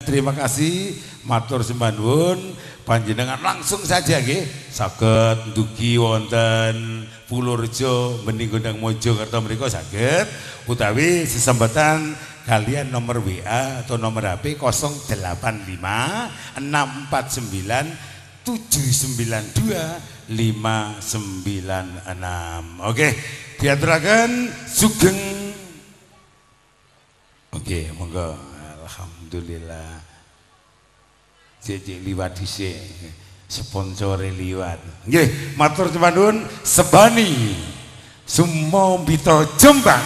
Terima kasih, matur sembah nuwun, panjenengan langsung saja nggih saged ndugi wonten Pulurjo bening Gondang Mojokerto mriku saged utawi sesambatan kalian nomor WA atau nomor HP 085 649 792 596. Oke, diaturaken sugeng. Oke, monggo. Alhamdulillah. Cek liwat dhisik. Sponsore liwat. Nggih, matur nuwun Sebani Sumobito Jombang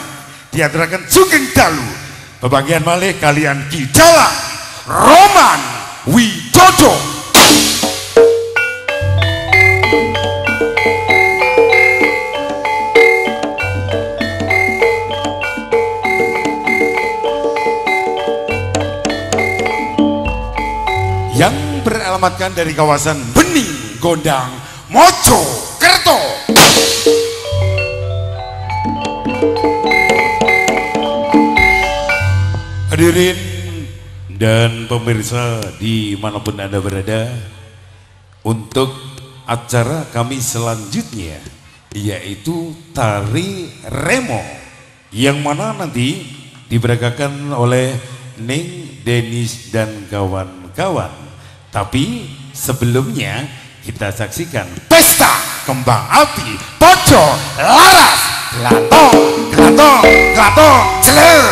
diaturaken sugeng dalu. Bebagian malih kalian Kidala Roman Widodo. Yang beralamatkan dari kawasan Bening Gondang Mojokerto. Hadirin dan pemirsa dimanapun Anda berada, untuk acara kami selanjutnya yaitu tari remo yang mana nanti diberagakan oleh Ning Denis dan kawan-kawan. Tapi sebelumnya kita saksikan pesta kembang api Poco Laras Glatong Glatong Glatong Celer.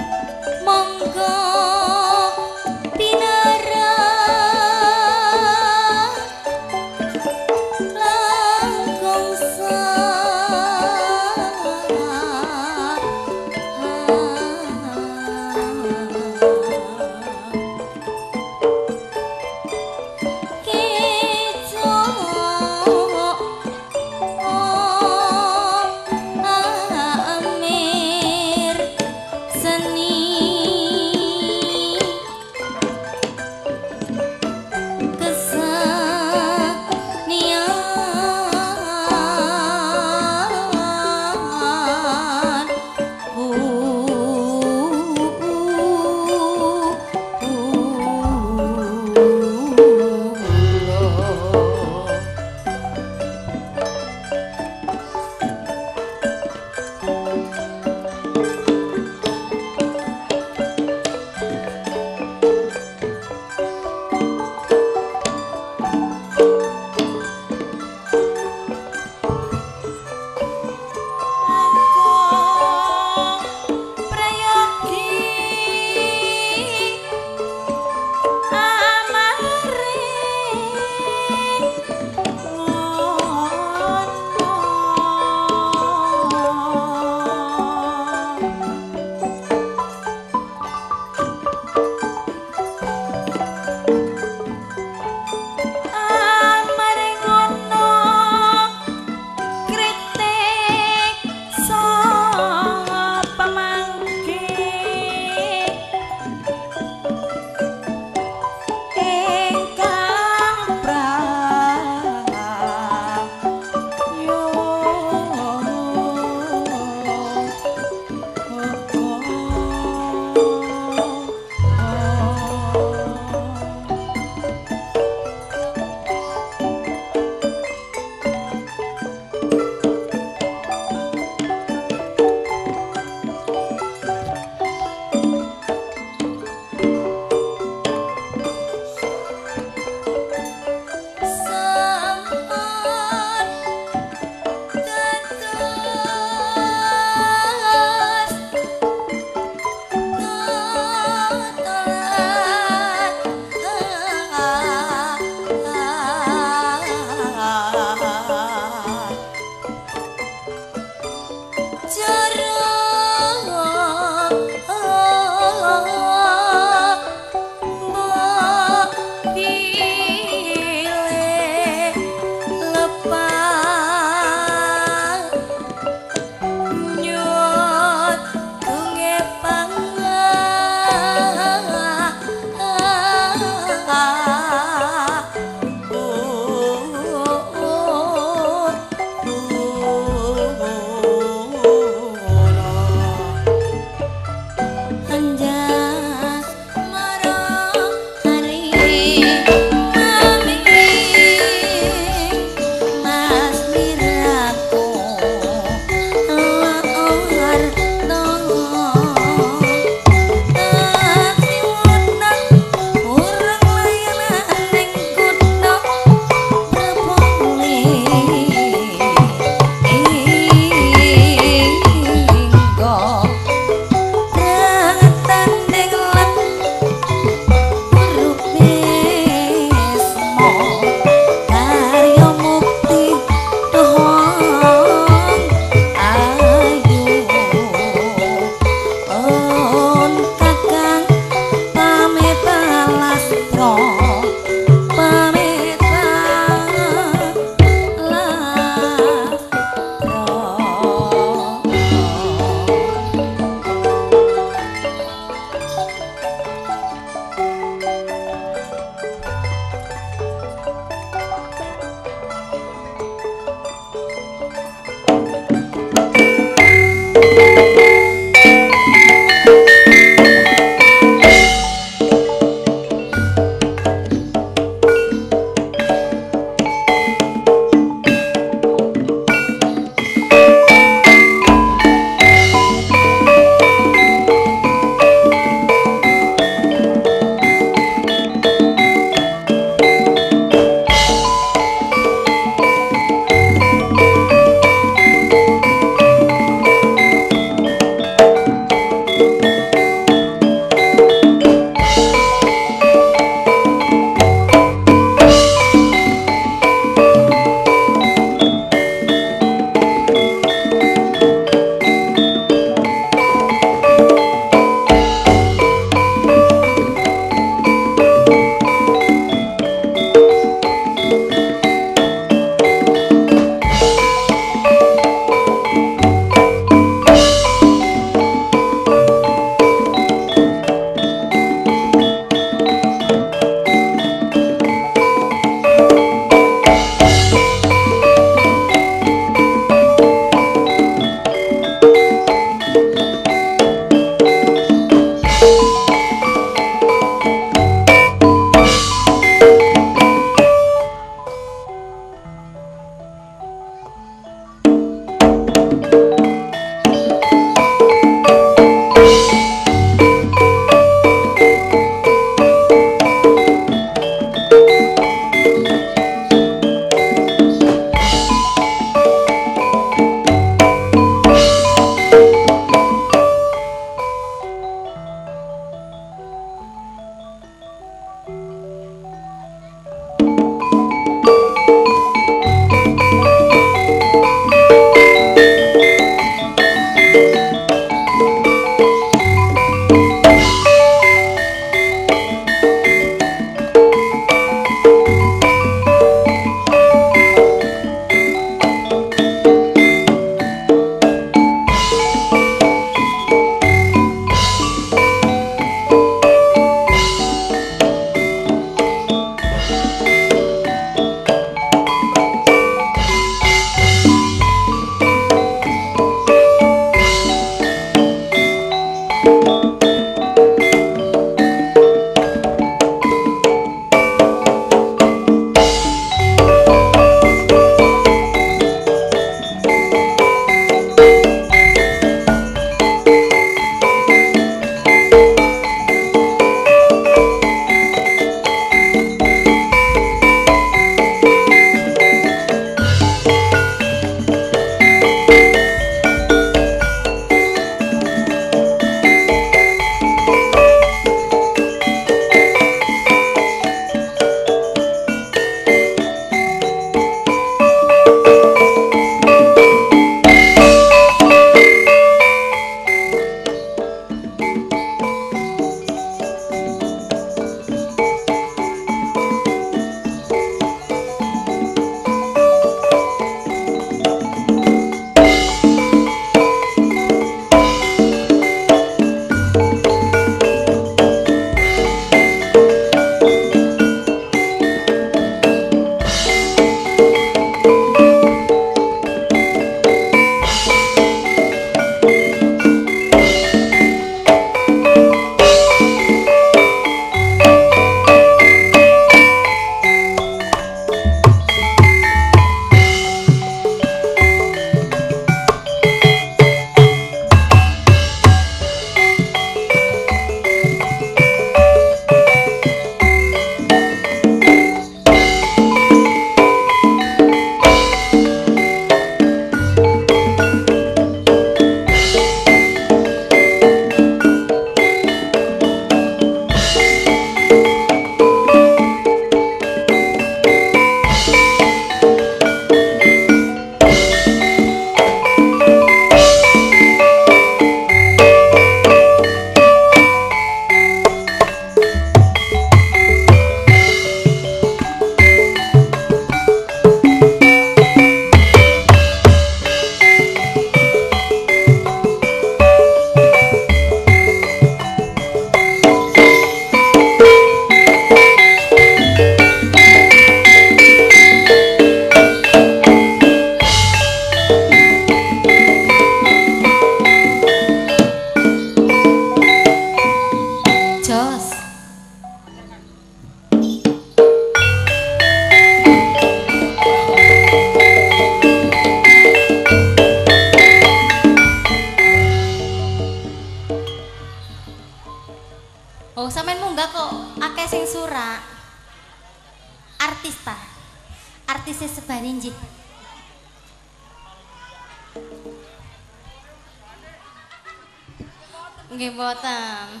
Nggih mboten.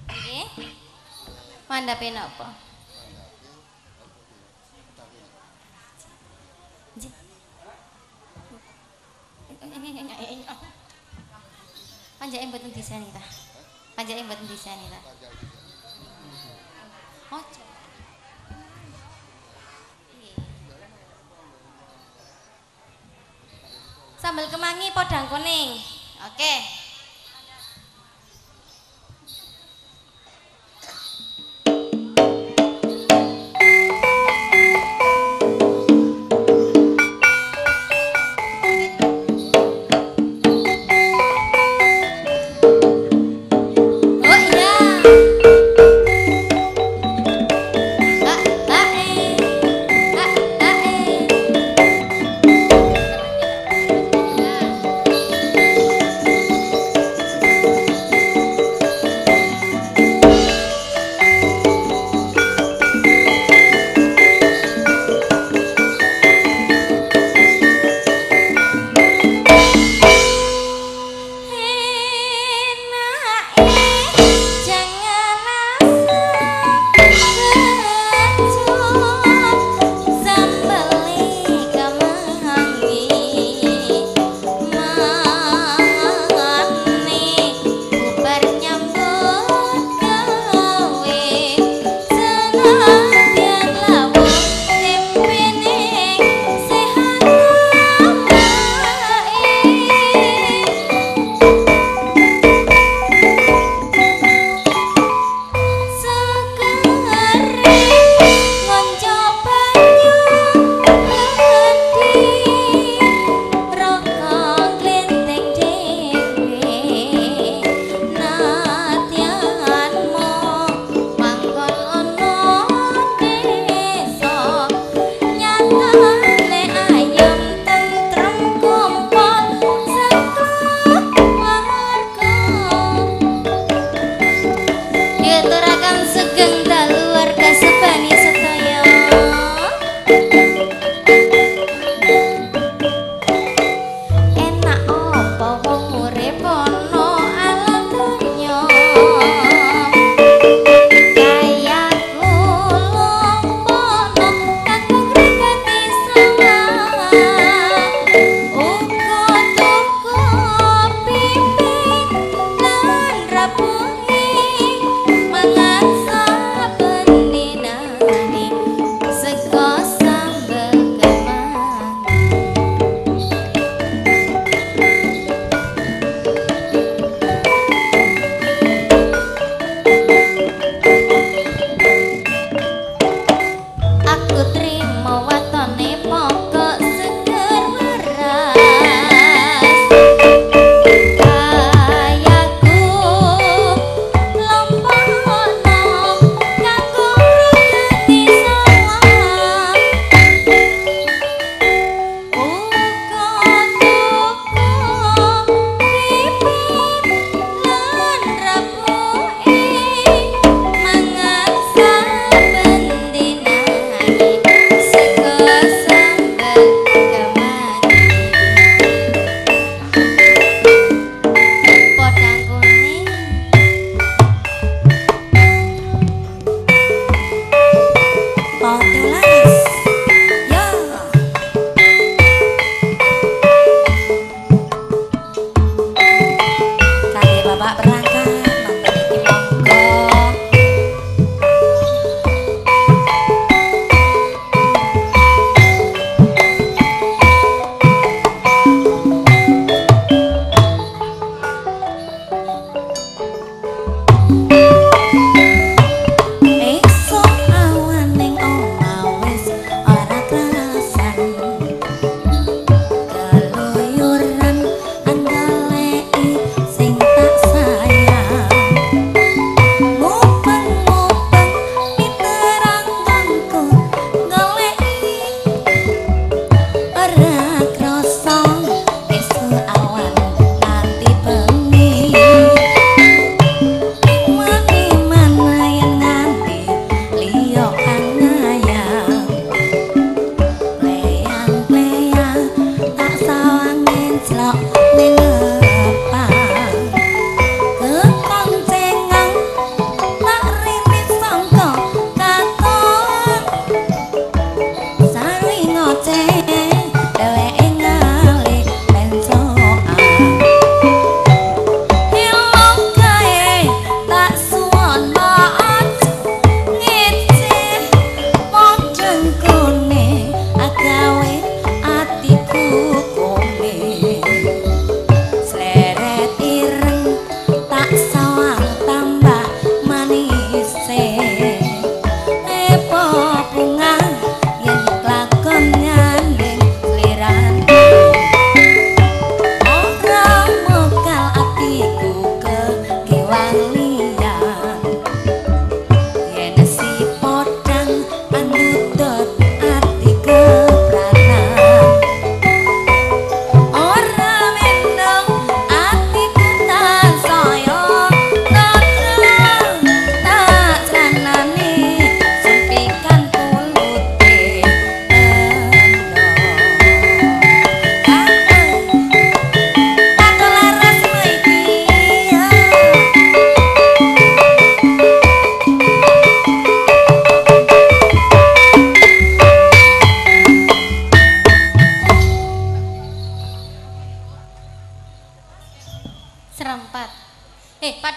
Nggih. Mandhape napa? Panjake mboten disani ta. Panjake mboten disani ta. Ojo. Sambal kemangi podang kuning. Oke.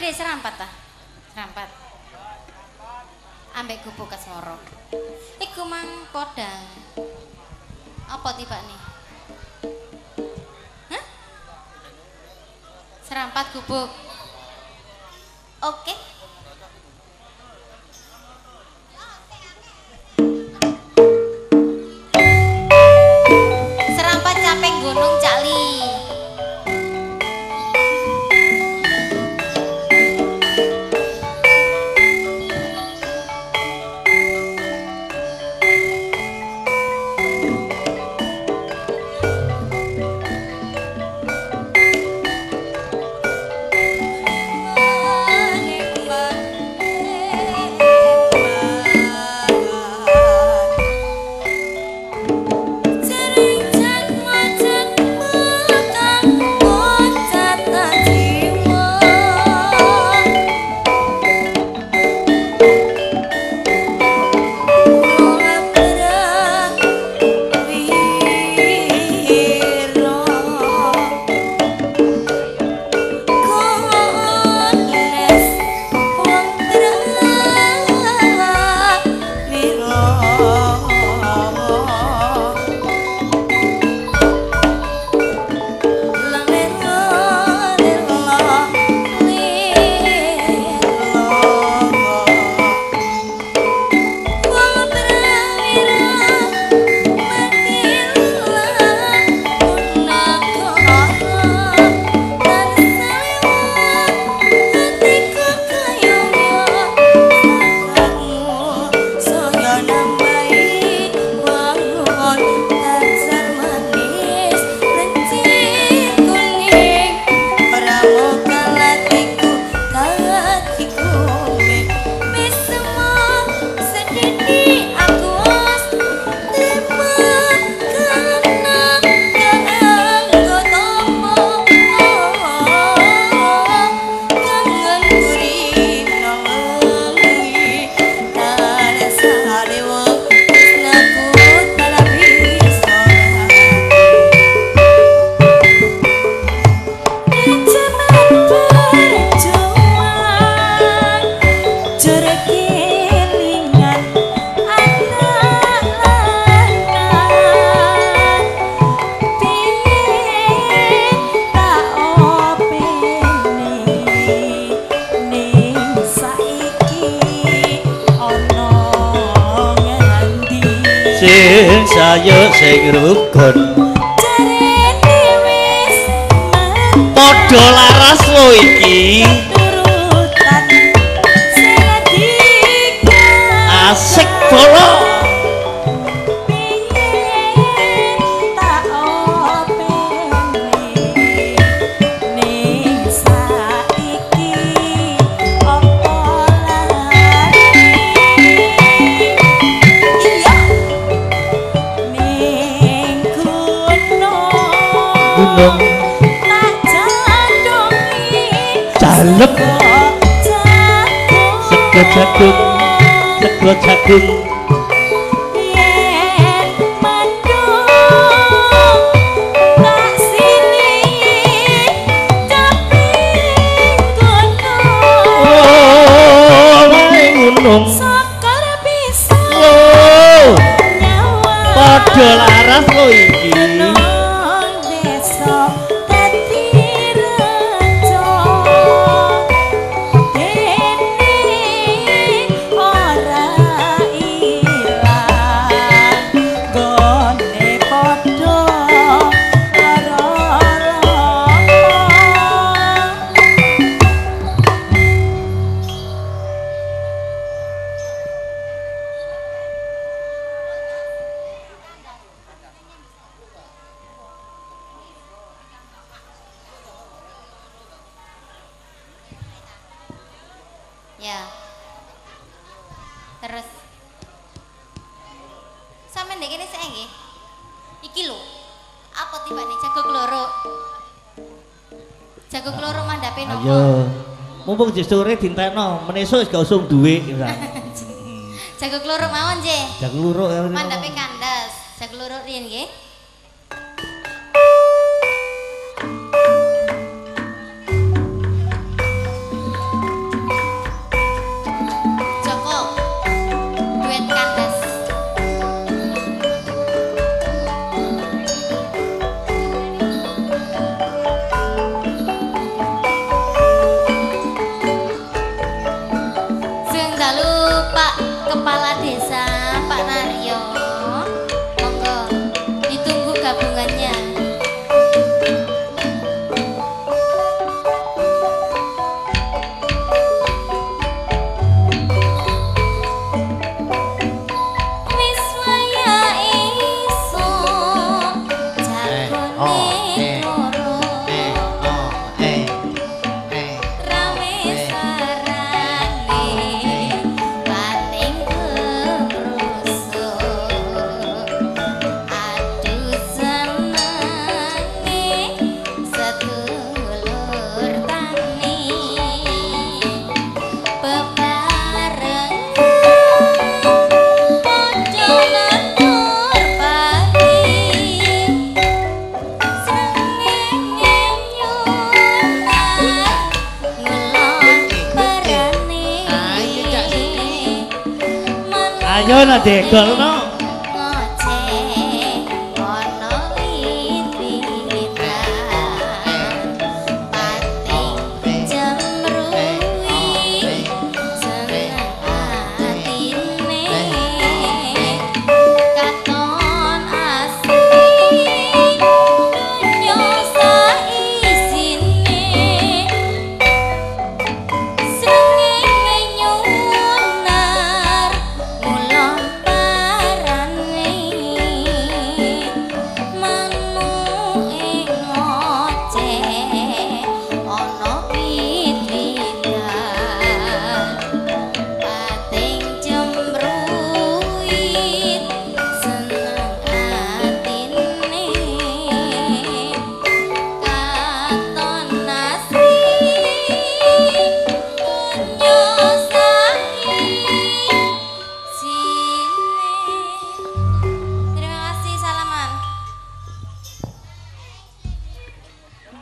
Pire serampat ta? Serampat. Ambek gubuk Kasmoro. Iku mang podang. Apa tiba nih? Hah? Serampat gubuk. Oke. Serampat capek gunung Cali. Saya sing rukun padha laras lo iki asik polo jalep sego jagung sego jagung yen mandung tak sini caping gunung sakar bisa nyawa padha laras lo iki Ya. Terus sampean ndek kene sik nggih. Iki lho. Apa tibane jago kloro? Jago kloro mandhape nopo? ayo mumpung jek sore dintekno meneso wis gak usum dhuwit Jago kloro mawon nggih. jago luruk Mandhape kandas. Jago kloro riyen nggih. Ayo nak degol no.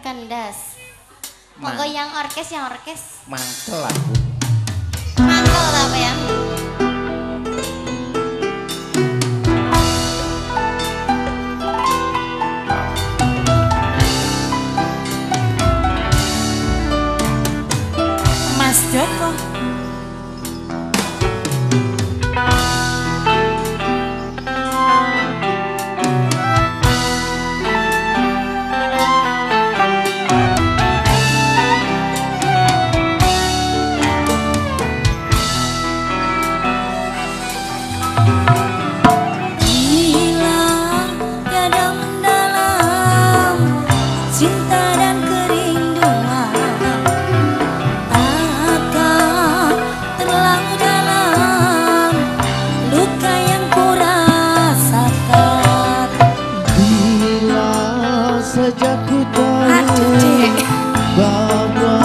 Kandas. Monggo yang orkes. Mantel aku. Mantel apa ya? Mas Joko. Sejak ku tahu bahwa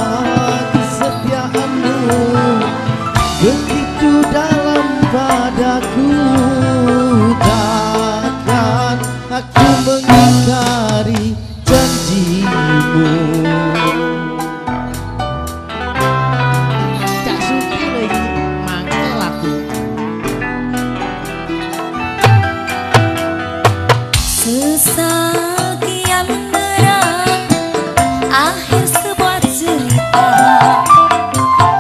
kesetiaanmu begitu dalam padaku, takkan aku mengingkari janjimu. Cak Suki lagi mangkel aku. Sekian berat akhir sebuah cerita.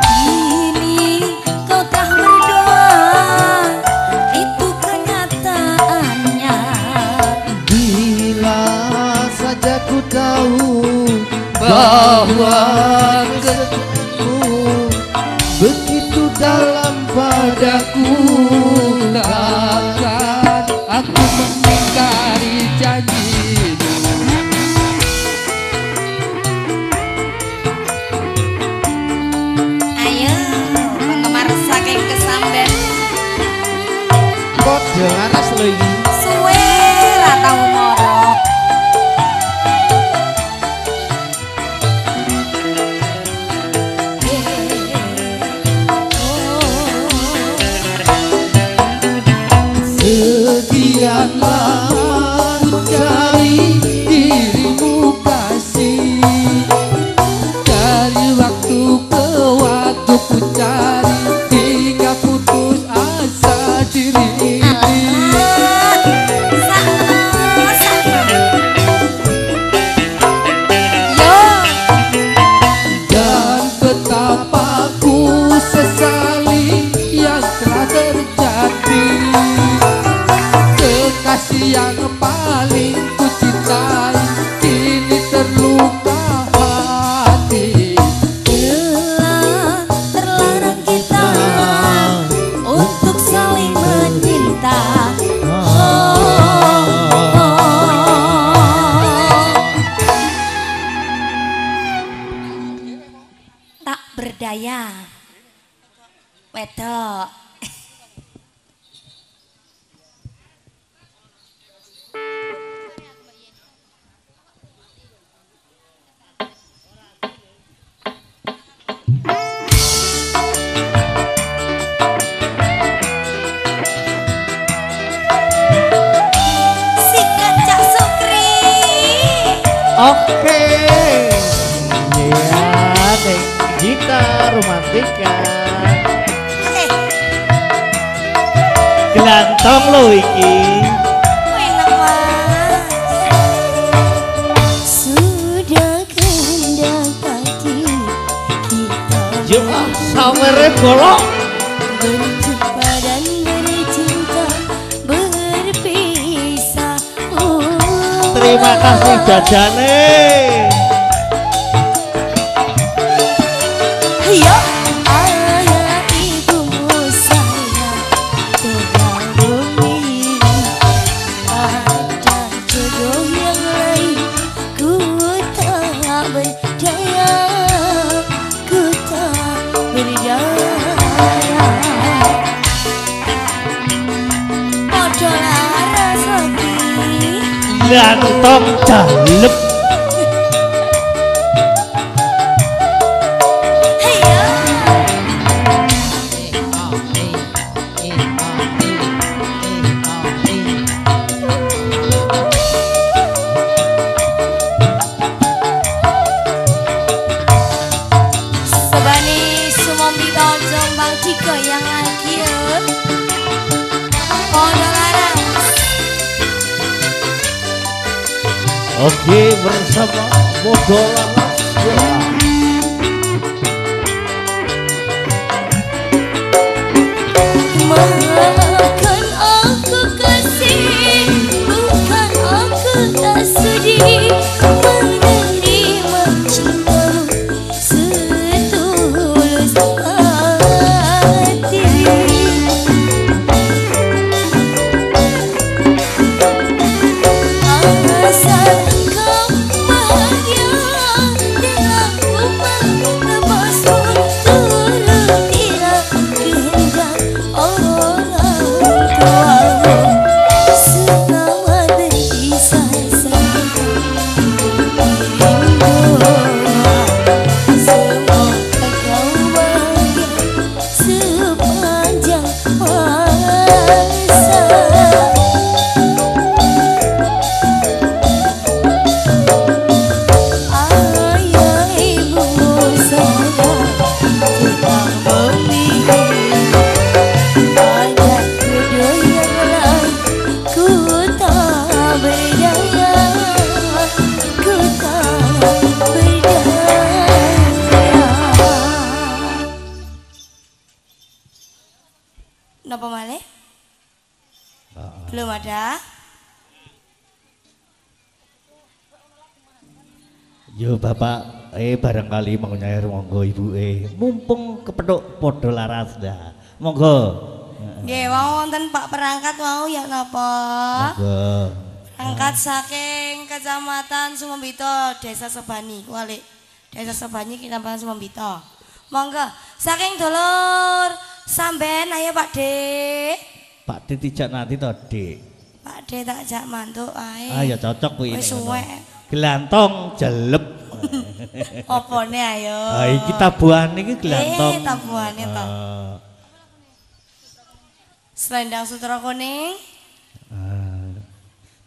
Kini kau telah berdoa, itu kenyataannya. Bila saja ku tahu bahwa kesetiaanmu begitu dalam padaku, takkan aku mengingkari janjimu. Ayo, penggemar saking kesamben. Kode laras lho iki. Suwe ra tau moro. Sekian lama mencari dirimu kasih, dari waktu ke waktu ku cari hingga putus asa diri ini. Wedok. Oke, ya, neng gitar romantika. Gelantong lo iki. Enak mas. Sudah kehendak hati kita. Yo, samere bolong. Berjumpa dan bercinta berpisah. Terima kasih jajane. Ayo, ayah ibumu sayang telah memilih ada jodoh yang lain. Ku tak berdaya, ku tak berdaya. Podo laras lagi. Gelantong dalem. Sebani sumombi Jombang digoyang lagi ya. Podo laras. Oke, bersama Bodola Maafkan aku kasih, bukan aku tak sudi menerima cintamu setulus hati. Asal kau bahagia dengan ku menebasmu, turutilah kehendak orang tuamu. Selamat berpisah sayang, semoga kau bahagia sepanjang masa. Ayah ibumu sayang telah memilih ada jodoh yang lain. Ku tak berdaya, ku tak berdaya. Napa malih? Belum ada? Yo bapak, barangkali mau nyair monggo ibu mumpung kepethuk podo laras dah. Monggo. Nggih, wau wonten Pak perangkat mau ya napa? Monggo. Perangkat saking Kecamatan Sumombito, Desa Sebani, Walik. Desa Sebani, Kecamatan Sumombito. Monggo, saking dulur sampean ayo Pak De. Pak D dijak nanti to, Dik. Pak De tak jak mantuk ae. Ah ya cocok kuwi. Wis suwek. Gelantong jelep. Opone ayo. Ah iki tabuhan iki gelantong. Tabuhane to. Selendang sutra kuning.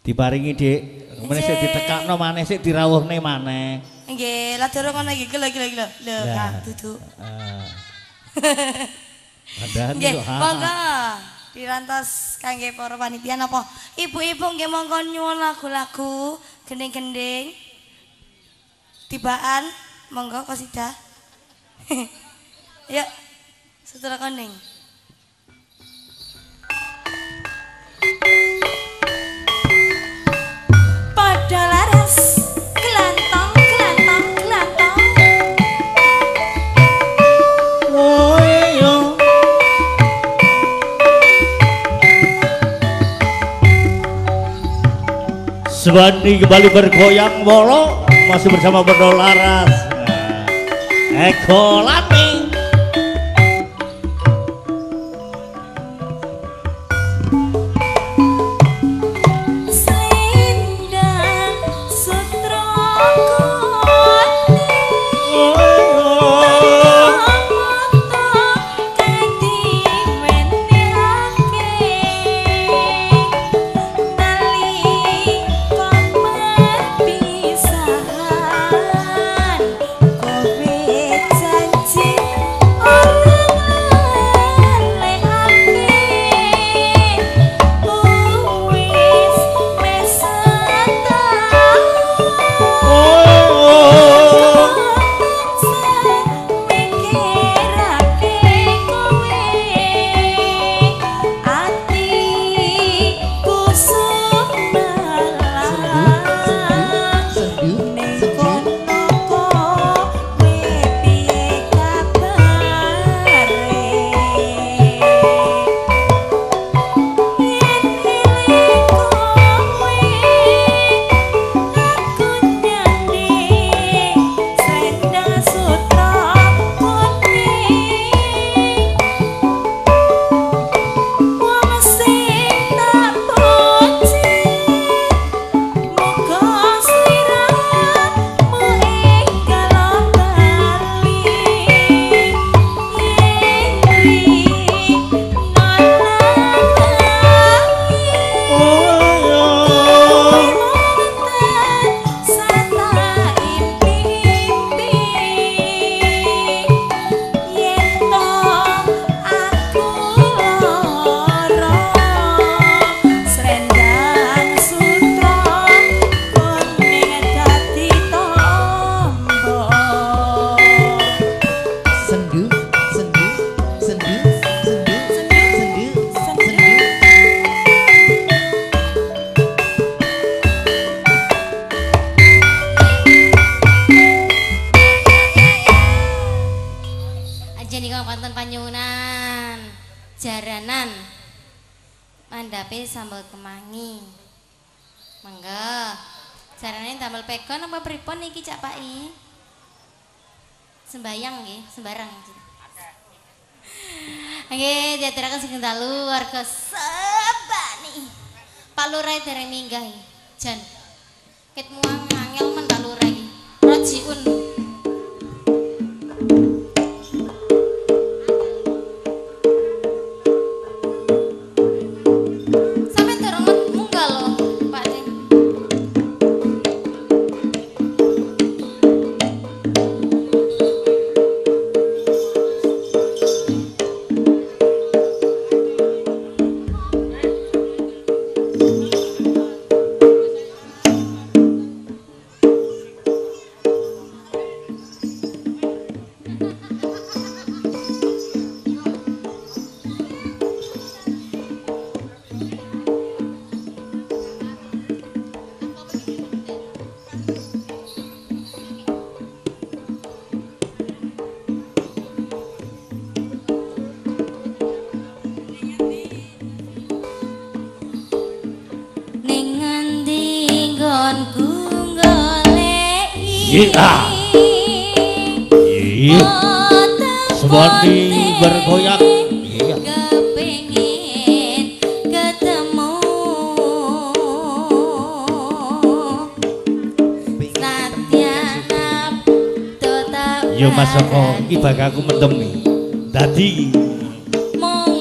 Diparingi Dik, meneh sik ditekakno maneh sik dirawuhne maneh. Nggih, lah durung ngono iki lho. Lho, Kang duduk. Nggih, monggo dirantos kangge para panitia napa ibu-ibu nggih monggo nyuwun lagu-lagu gending-gending. Tibaan monggo Kosida. Yuk, sutra kuning. Padha laras gelantong. Oh iya. Sebani kembali bergoyang molo masih bersama Bodo Laras. Eko Lati. nyunan jaranan mandape sambal kemangi mangga jarane damel pegon apa pripun niki Cak Pai sembayang nggih sembarang nggih diaturaken sing dalu warga Sabani Pak Lurah dereng minggah jan ket muang angel men Pak Lurah iki rojiun Sebani bergoyang kepengin ketemu Natyana tetap yo Mas Joko iki bakal aku mendem nih dadi mung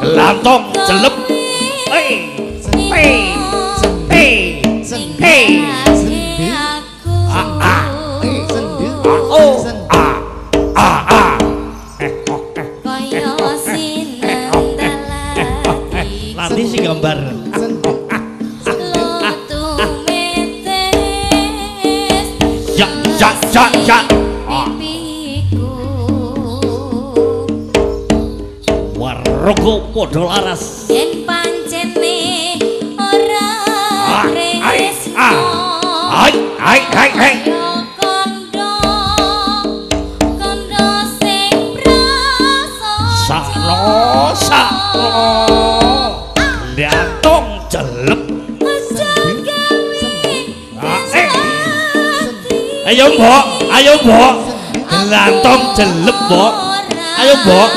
Lantong celep nanti si gambar jak warga padha laras yen pancene ora resno kondo sing prasana sakno lantong celep ayo mbok lantong celep mbok ayo mbok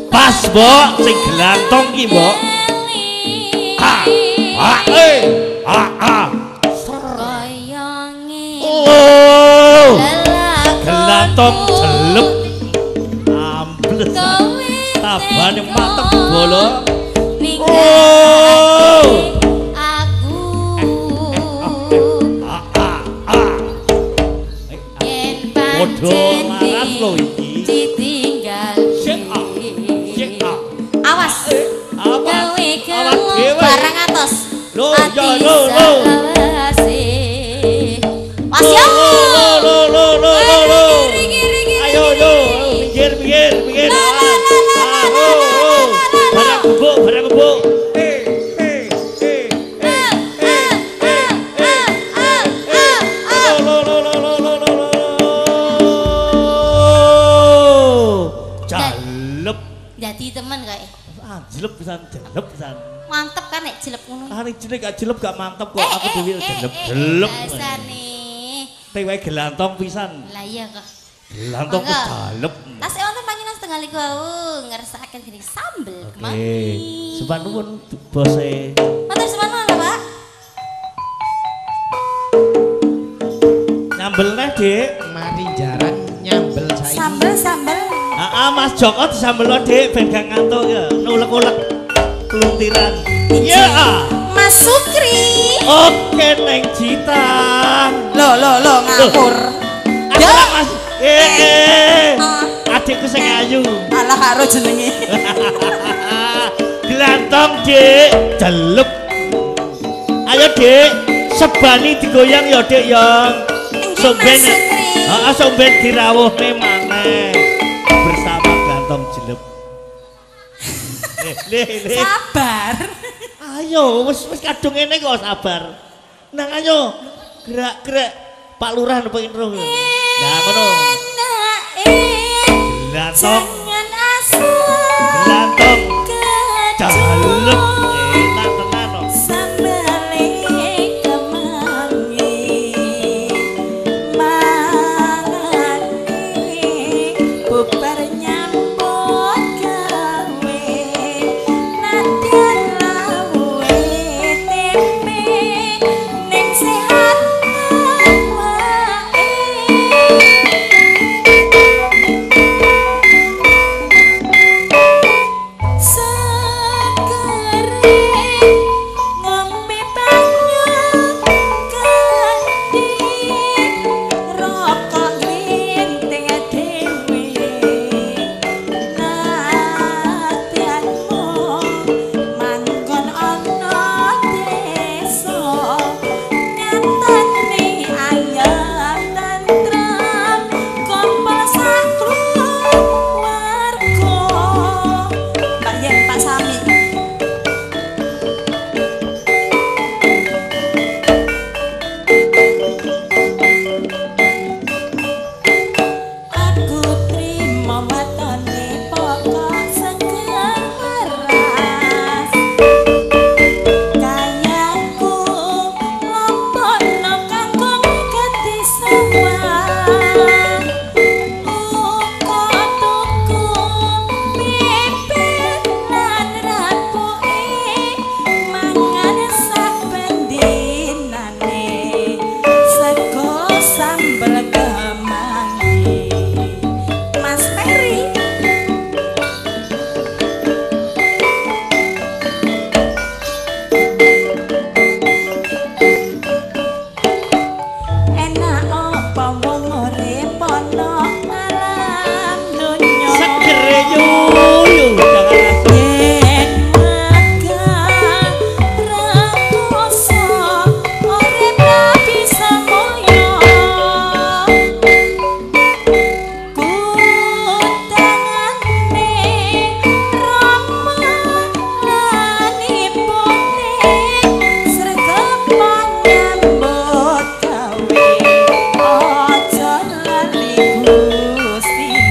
pas mbok sing glantong ki mbok glantong celep ambles tabane mateng bolo Podo laras lho iki ditinggal awas gawe barang atos lho Mas yo ayo yo pinggir barang kubuk jadi temen kayak jelep pisan mantep kan nek jelep ngono nek jelek gak jelep gak mantep kok aku dhewe jelep biasane tewe gelantong pisan lah iya kok gelantong kejalep tas wonten panjenengan setengah liku ngersakaken gini sambel kemaki sepan nuwun bose matur suwun lho Pak nyambel neh Dik mari jaran nyambel saiki Sambel Mas Joko disambelno Dik ben gak ngantuk ya nulek-ulek keluntiran iya Mas Sukri oke neng Cita lo ngapur ya Mas adikku sing ayu alah karo jenenge glantong Dik jelep ayo Dik sebani digoyang ya Dik ya somben somben dirawuhne maneh tom jelep. Le. Sabar. Ayo, wis kadung ngene kok sabar. Nang ayo. Gerak-gerak. Pak Lurah pengen roh. Nah, ngono. Gelantok. Jangan asal. Gelantok. Jalep. Enak tenan kok. Sambale kemangi. Mangani bubar nyambut gawe. Nadyan lawe tempe ning sehat wae. Ngombe banyu ganti rokok linting dhewe nadyanmu manggon ana desa nyatane ayam tentrem kumpul sakluwarga Pak Yen Pak Sami. Aku trimo watone pokok seger waras kayaku lompokno kangkung gedhe sawah tuku pipit lan rapuke mangan saben dinane sego sambel kemangi Mas Peri. Enak apa wong urip ana alam donya Segere yuyu jangan yen makan rekoso urip ra bisa moyo kutangane rama lan ibune sregepan nyambut gawe aja lali gustine.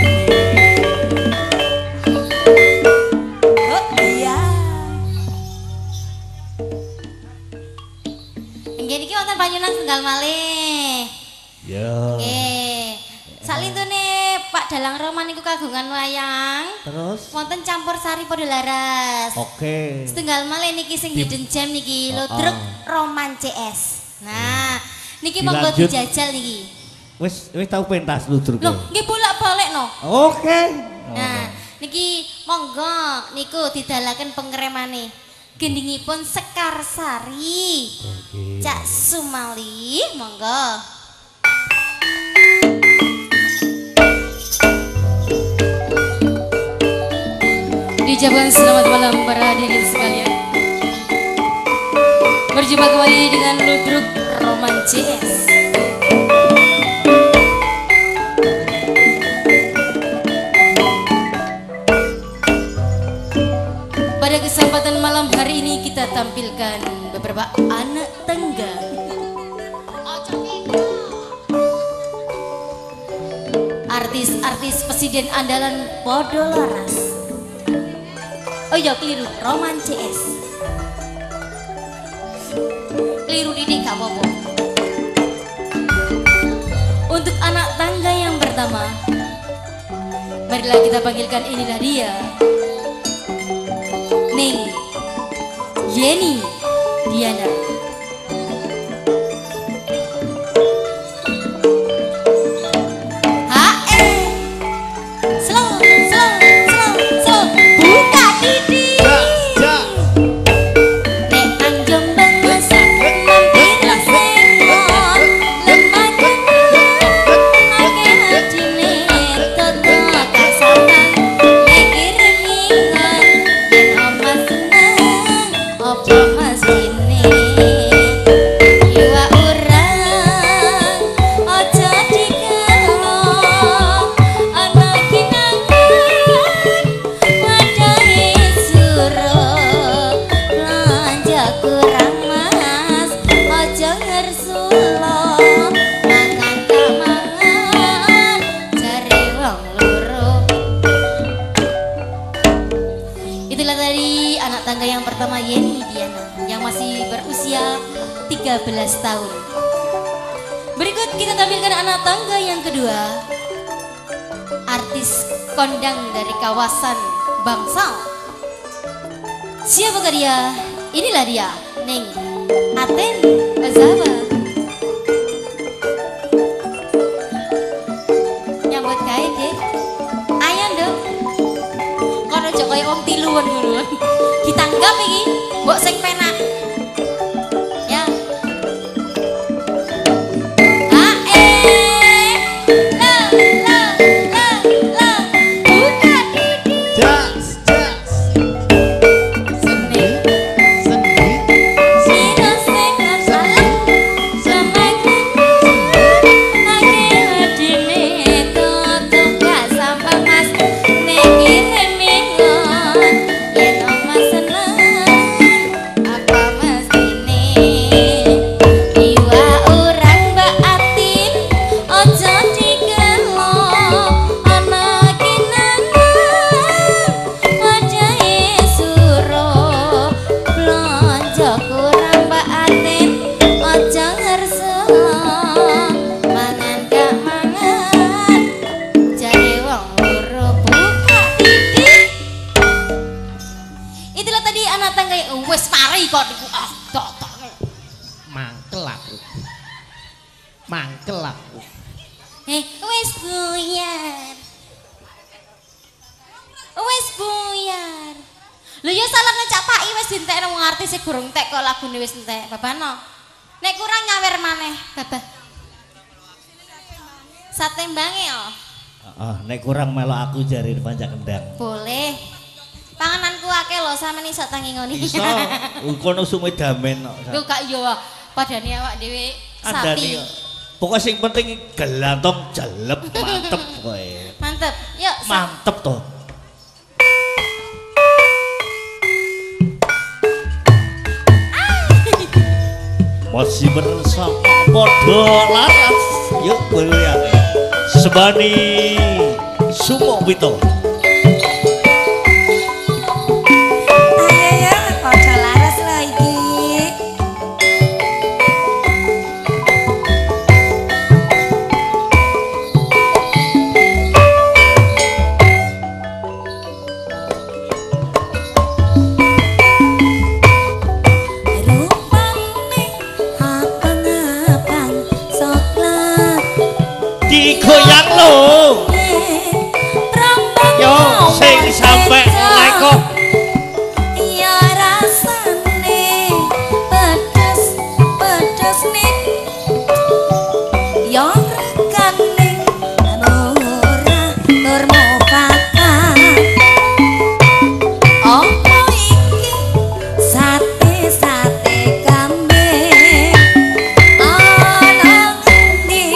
Oh iya. Inggih niki wonten panyunan setunggal malih. Ya. Nggih. Salintune Pak Dalang Roma niku kagungan wayang. Terus Wonten campur sari padha laras. oke. Setunggal malih niki sing hidden gem niki Ludruk Roman CS. Nah, niki monggo Dilanjut. dijajal niki. Wis tau pentas ludruk. Loh, nggih bolak-balik no. Oke. Nah, niki monggo niku didalaken pengeremane. Gendingipun Sekar Sari. Oke. Cak Sumali, monggo. Diucapkan selamat malam para hadirin sekalian. Berjumpa kembali dengan Ludruk Roman CS. Pada kesempatan malam hari ini kita tampilkan beberapa anak tangga. Artis-artis presiden andalan podo laras. Oh iya keliru, Roman CS. Keliru didik gak apa-apa. Untuk anak tangga yang pertama, marilah kita panggilkan inilah dia. Ning Yeni Diana. Buka didi. Nek nang Jombang masak mampir sengon lemah akeh hadine toto kasapan mikir mingan yen omas seneng opo mas ini ngersula mangan gak mangan jare wong loro. Itulah tadi anak tangga yang pertama Yeni Diana yang masih berusia 13 tahun. Berikut kita tampilkan anak tangga yang kedua, artis kondang dari kawasan Bangsal. Siapakah dia? Inilah dia, Neng Aten Ozaba. Nyambut gawe deh. Ayo dong. Kono aja kaya wong tiluan ngono. Ditanggap iki, mbok sing penak. Ya. Mangkel aku. Wis buyar. Wis buyar. Lho ya salah ngecapaki wis dientekno wong artis e gurung entek kok lagune wis entek. Babano. Nek kurang nyawer maneh, Babah. Satembange yo. Nek kurang melok aku jari Panjang Kendang. Boleh. Pangananku akeh lho sampeyan iso tangi ngoni. Iso. Kono sume damen kok. Lho gak yo padane awak dhewe sapi. Pokoknya sing penting gelantong jelep mantep kowe. Mantep. Yuk. Mantep toh. Masih bersama Podo Laras. Yuk beliau Sebani Sumo Bito. Goyang lo yo sing sampe lekok ya rasane pedes nih yo rekane ora nur mofakat opo iki sate kambing ana ngendi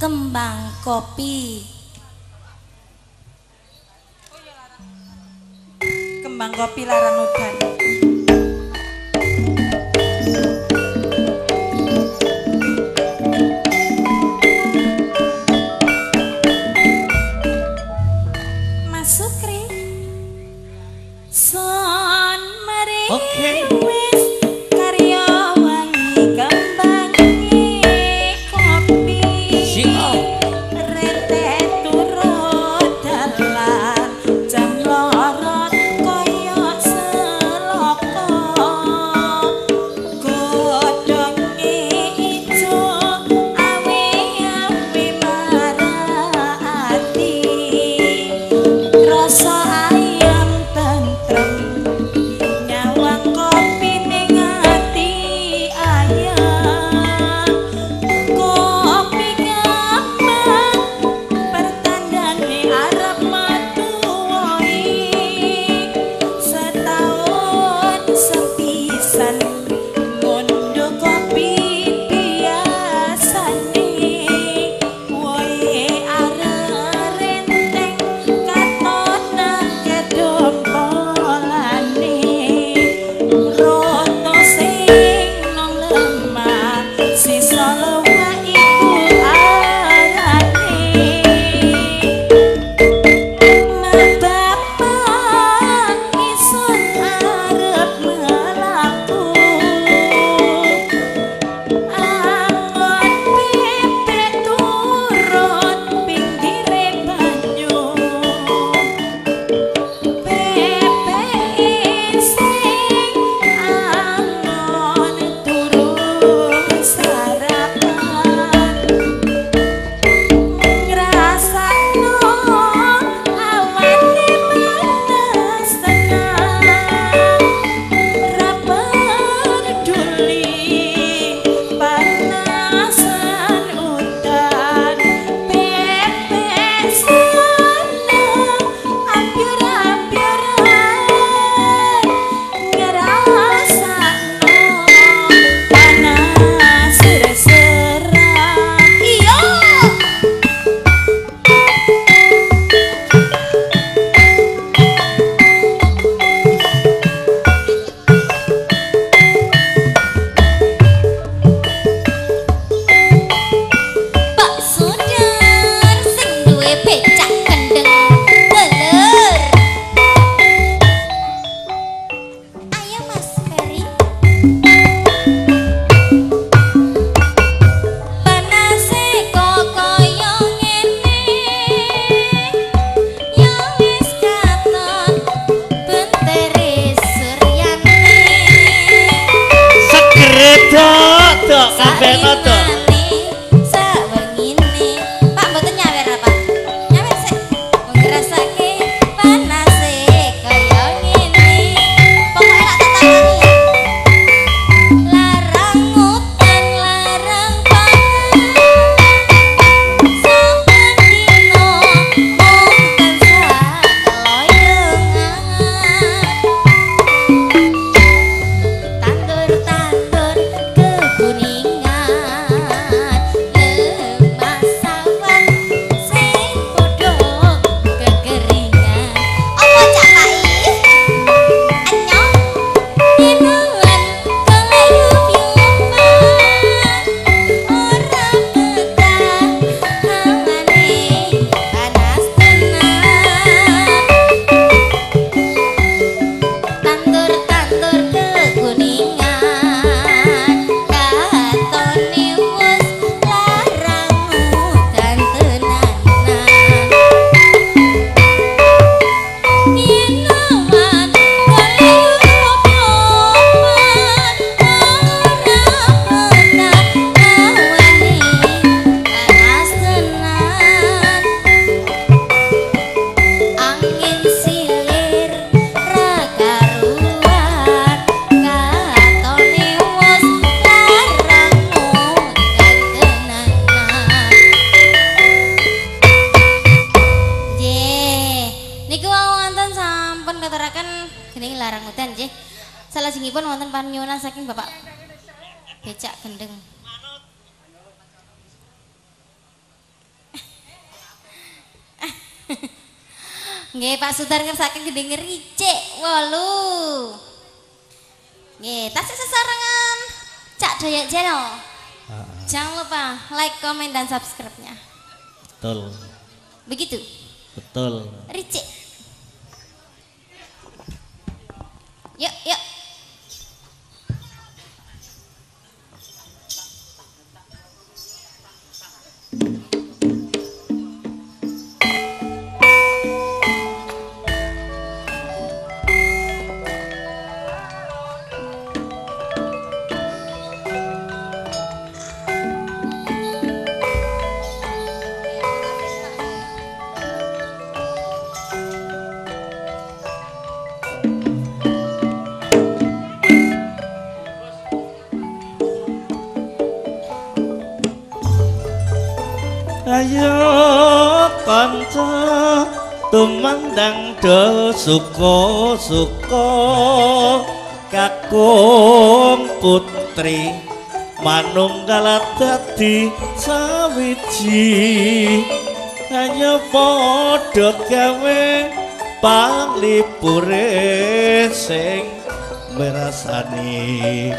kembang kopi. Kembang kopi larang udan. Mas Sukri. Son mari. Oke. Jam lorot koyo seloko Beno to. Pak mboten nyawer apa? Nyawer sik. Wong ngrasake panase kaya ngene. Pokoke nak tetangani. Larang utan larang pangan. Saben dino mung tansah keloyongan. Tandur-tandur kekuningan lemah sawah sing padha kekeringan. Apa cak Pai? Anyong inuan kelayup-yupan ora betah hawane panas tenan. Tandur-tandur kekuningan katone wis larang udan tenanan. Yen awan kelayup-yupan ora betah hawane panas tenan. Angin silir ra karuan katone wis larang udan tenanan. Nggih, niku wonten sampun katuraken geni larang udan nggih. Salajengipun wonten panyuwunan saking Bapak Becak Gendeng. Nggih, Pak Sudar ngersake gendeng ricik 8. Nggih, tasih sesarengan Cak Dayak Channel. Jangan lupa like, komen, dan subscribe-nya. Betul. Begitu, Betul. ricik. Yuk, yuk. Ayo kanca tumandang do suka-suka kakung putri manunggal dadi sawiji. Ayo padha gawe panglipure sing merasani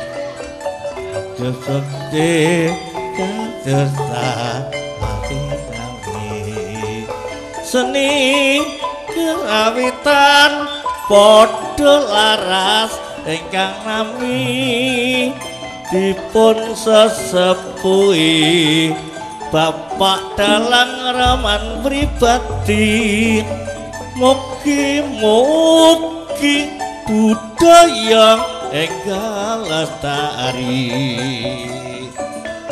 Jogja kaderta ati kami seni kerawitan padha laras ingkang nami dipun sesepuhi Bapak Dalang Raman pribadi. Mugi-mugi budaya enggal lestari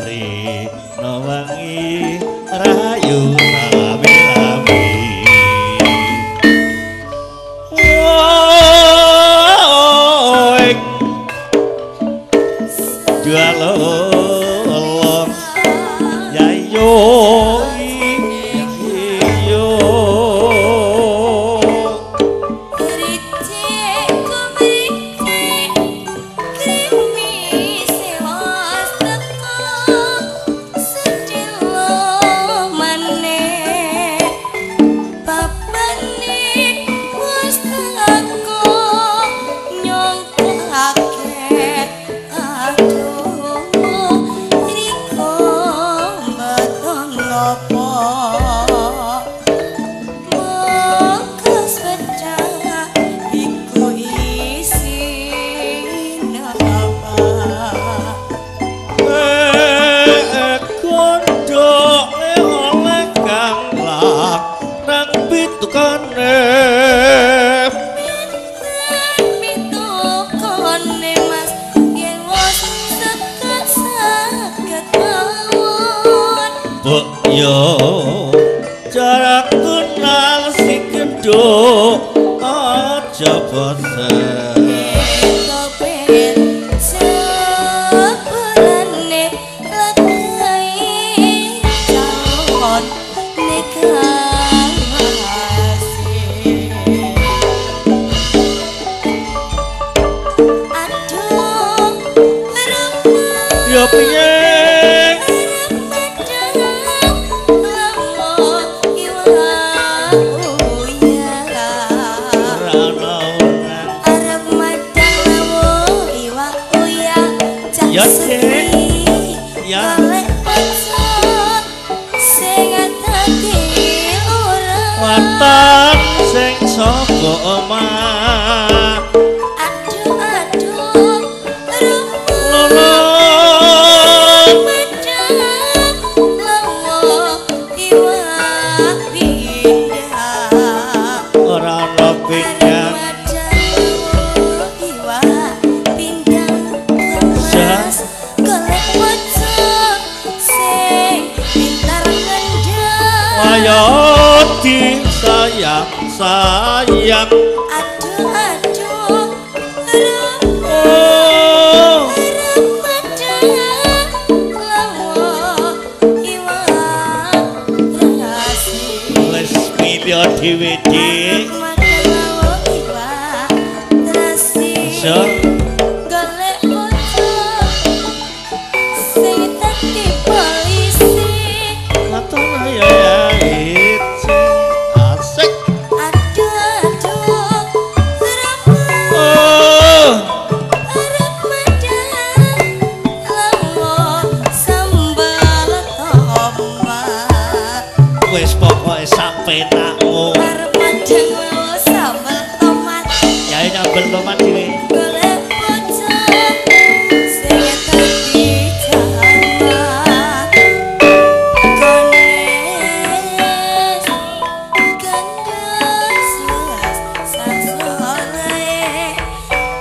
rina wangi rayu lami-lami. Jualong yayo iyo Ricik kumricik krimi sewas teko sedilo maneh yo jarak kenal si gendho aja bosen yo piye watan sing saka omah aduh lono ora ana pindah ayo disayang sayang wis milih dhewe wis pokoke sampe nakmu arep madang sambel tomat ya nyambel tomat dhewe golek bocah sing dadi jamak kones gandas sasore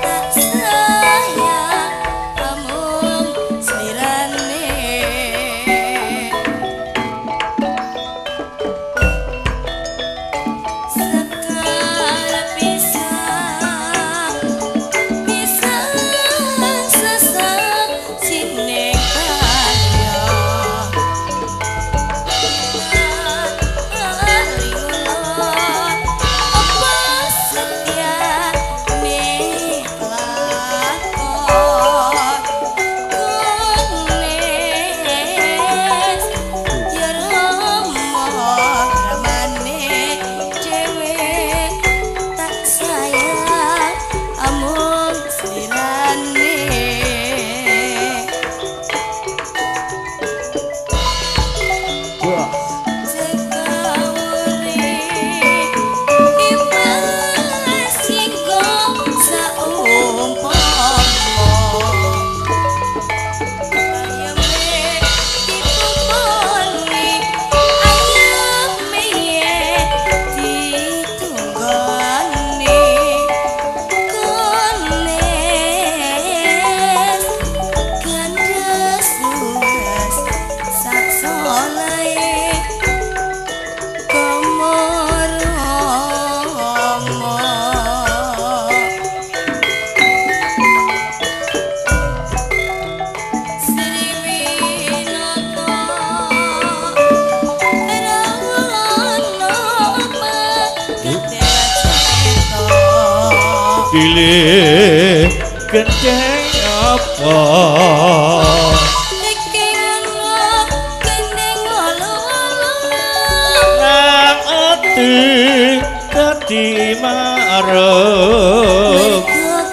tak sayang amung slirane pilih gendeng apa iki ngono gendeng olo-olo nang ati dadi marem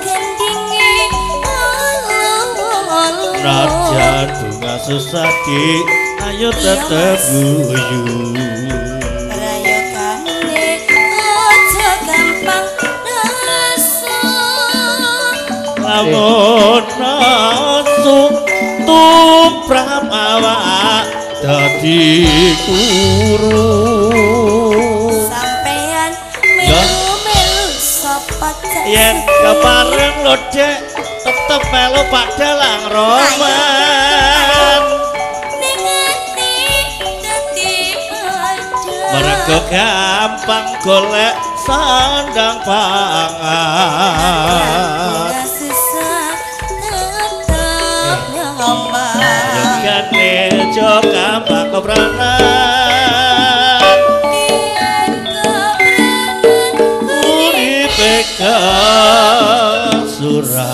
gendinge olo-olo raja bunga susati ayo tetep guyu lamun nasu tumrap awak dadi kuru sampean melu sapa cek yen kepareng lho Dek tetep melu padalang roman ning ati dadi Mergo gampang golek sandang pangan. Jangan nejo gampang kebranan. Uripe surat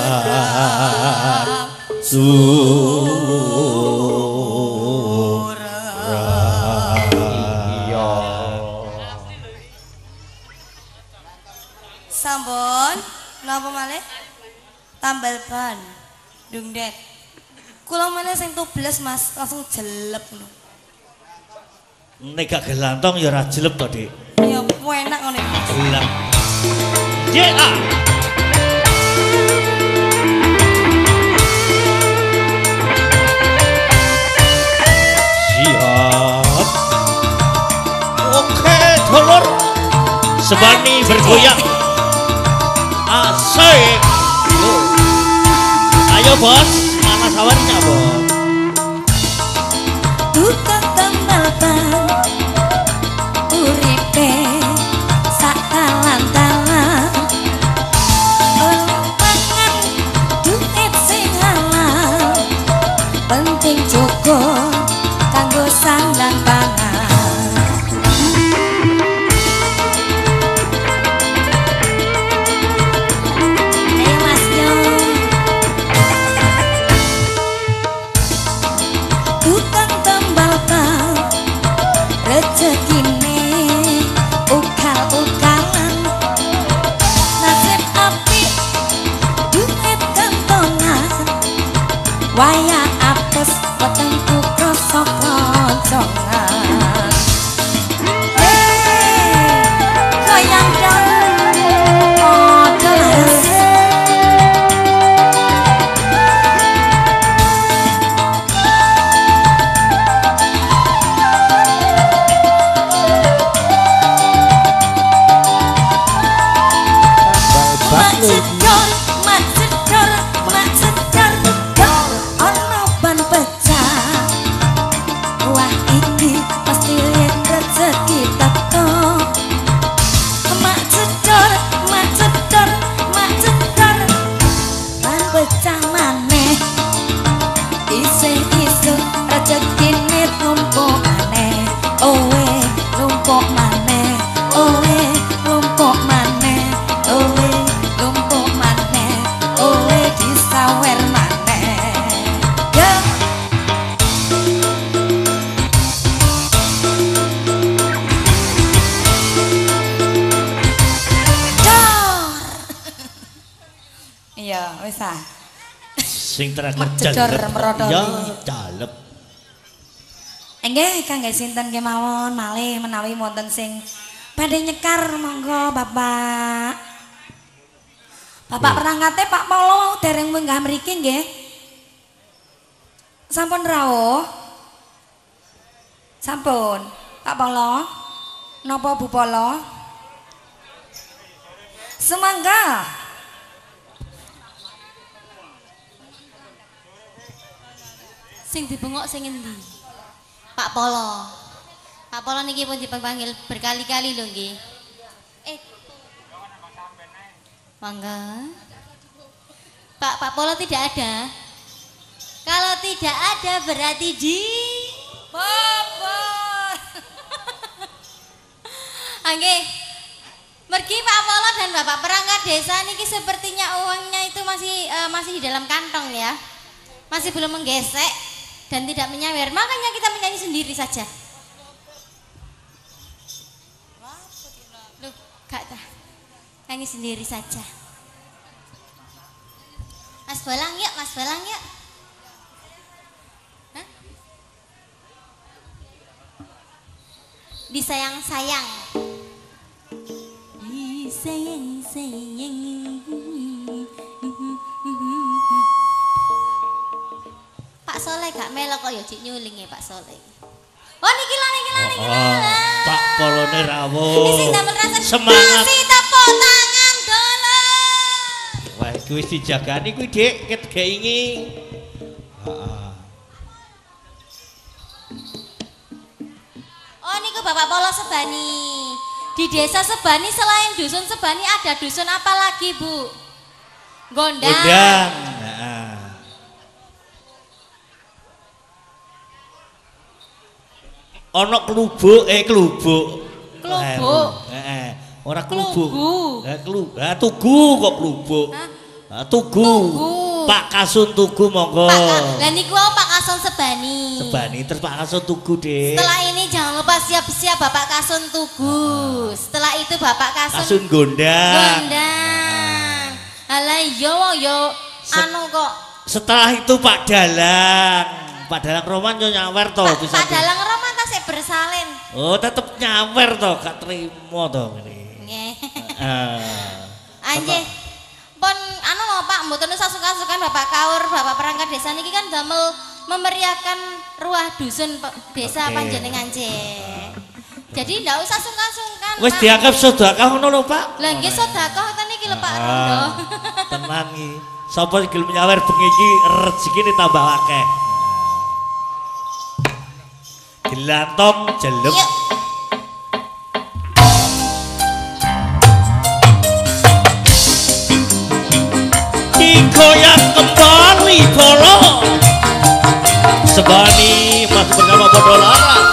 Sampun, napa malih? Tambal ban. Dungdet. Kula meneh sing tubles Mas, langsung jelep ngono. Nek gak gelantong ya ora jelep to, Dik. Ya enak ngono iki. Gelap. Ya. Siap. Oke, dulur. Sebani bergoyang. Asik. Ayo, Bos. Mana sawarnya, Bos? Tukang tambal ban uripe sak talan-talan pangan duit sing halal penting cukup kanggo sandang pangan. Ayo Mas Yo. Tukang tambal ban rezekine ukal-ukalan nasib apik duit kantongan waya apes wetengku krasa kancongan goyang dong padha laras. Macedor, ono ban pecah. Wah iki pasti rezeki teko. Macedor, ban pecah maneh. Isih-isih rezekine tumpuk maneh. Owe numpuk maneh. Owe numpuk maneh. Owe numpuk maneh. Owe disawer maneh. Ya dor. Iya, wis ah. Sing terakhir Jedor merodoni. Ya, jalep. Nggih, kangge sinten kemawon malih menawi wonten sing badhe nyekar monggo Bapak. Bapak perangkate Pak Polo dereng munggah mriki nggih. Sampun rawuh? Sampun. Pak Polo. Napa Bu Polo? Semangga. Sing dibengok sing endi? Pak Polo. Pak Polo niki pun dipanggil berkali-kali lho nggih. Mangga. Pak Polo tidak ada. Kalau tidak ada berarti di Bobor. Oke. Mergi Pak Polo dan Bapak perangkat desa niki sepertinya uangnya itu masih di dalam kantong ya. Masih belum menggesek dan tidak menyawer. Makanya kita menyanyi sendiri saja. Loh, gak dah. Nyanyi sendiri saja. Mas Bolang yuk, Mas Bolang yuk. Hah? Disayang-sayang. Disayang-sayang. Pak Soleh gak melok kok ya cik nyuling ya Pak Soleh. Oh niki lah. Pak Polone rawuh. Ini sing damel rasa Semangat. kasih tepuk tangan dulu. Wah, iki wis dijagani kuwi, Dik, ket geingi. Heeh. Oh niku Bapak Polo Sebani. Di desa Sebani selain dusun Sebani ada dusun apa lagi, Bu? Gondang. Gondang. Heeh. Ana klubuk, klubuk. Klubuk. Heeh. Ora klubuk. Klubu. Tugu kok klubuk. Tugu. Pak Kasun Tugu monggo. Lah niku Pak Kasun Sebani. Sebani terus Pak Kasun Tugu, Dek. Setelah ini jangan lupa siap-siap Bapak Kasun Tugu. Setelah itu Bapak Kasun Gondang. Gondang. Alah yo anu kok. Setelah itu Pak Dalang. Pak Dalang Roman yo nyawer to bisa. Pak Dalang Roman tasik bersalin. Oh, tetep nyawer to, gak trimo to ngene. Nggih. Anjir. Pon anu lho Pak, mboten usah suka-sukan Bapak Kaur, Bapak perangkat desa niki kan damel memeriahkan ruah dusun desa panjenengan nggih. Jadi ndak usah sungkan-sungkan. Wis dianggap sedekah ngono lho, Pak. Lah nggih sedekah ten iki lho Pak Rondo. Tenan iki. Sapa gelem nyawer bengi iki rezekine tambah akeh. Gelantong jelep. Goyang kembali Polo Sebani masih bersama Podo Laras.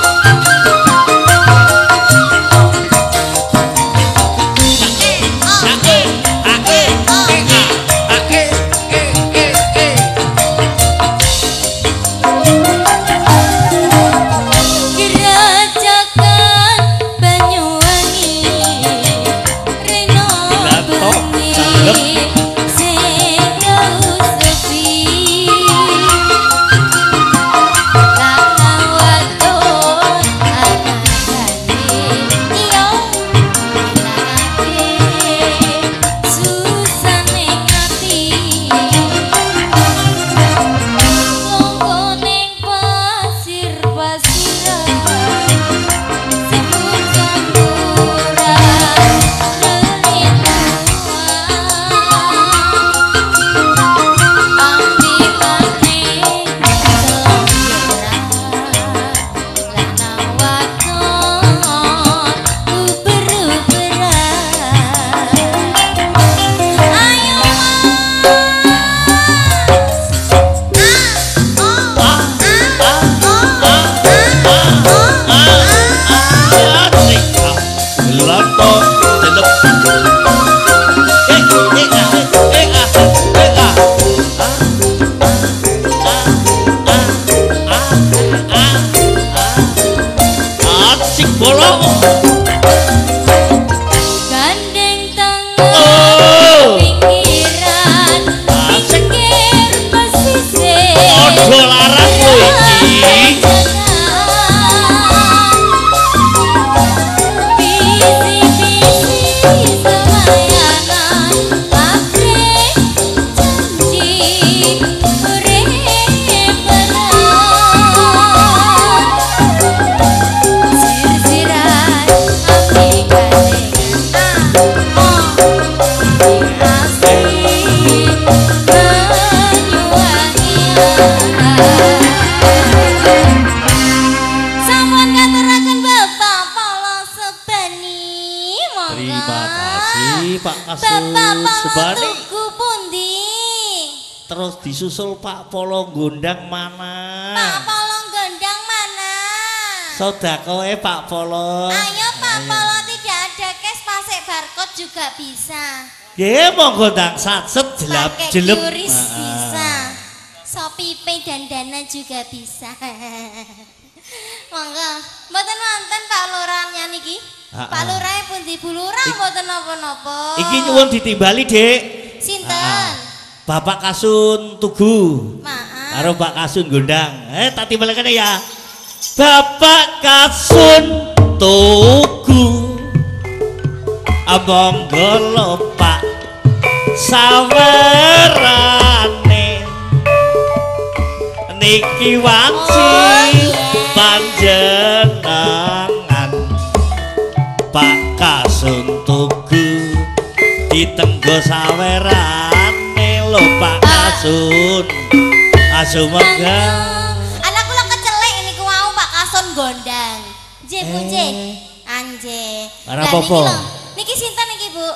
Disusul Pak Polo Gondang mana? Pak Polo Gondang mana? Sodakoe Pak Polo. Ayo Pak Polo, tidak ada cash pasek barcode juga bisa. Ya monggo ndang satset jelap jelep. Pakai QRIS bisa. Shopee Pay dan Dana juga bisa. Monggo, mboten wonten Pak Lurahnya niki. Pak Lurah pundi Bu Lurah mboten napa-napa. Iki nyuwun ditimbali, Dik. Sinten? Bapak Kasun Tugu. Maaf. Karo Pak Kasun Gondang. Tak timbalikan ya. Bapak Kasun Tugu. Abang golo Pak sawerane. Niki wanci panjenengan. Pak Kasun Tugu ditenggo saweran. Lho Pak Kasun Asu megah anak kula kecelek niku wau Pak Kasun Gondang. J nggih, Anje. Ora apa-apa. Niki sinten niki, Bu?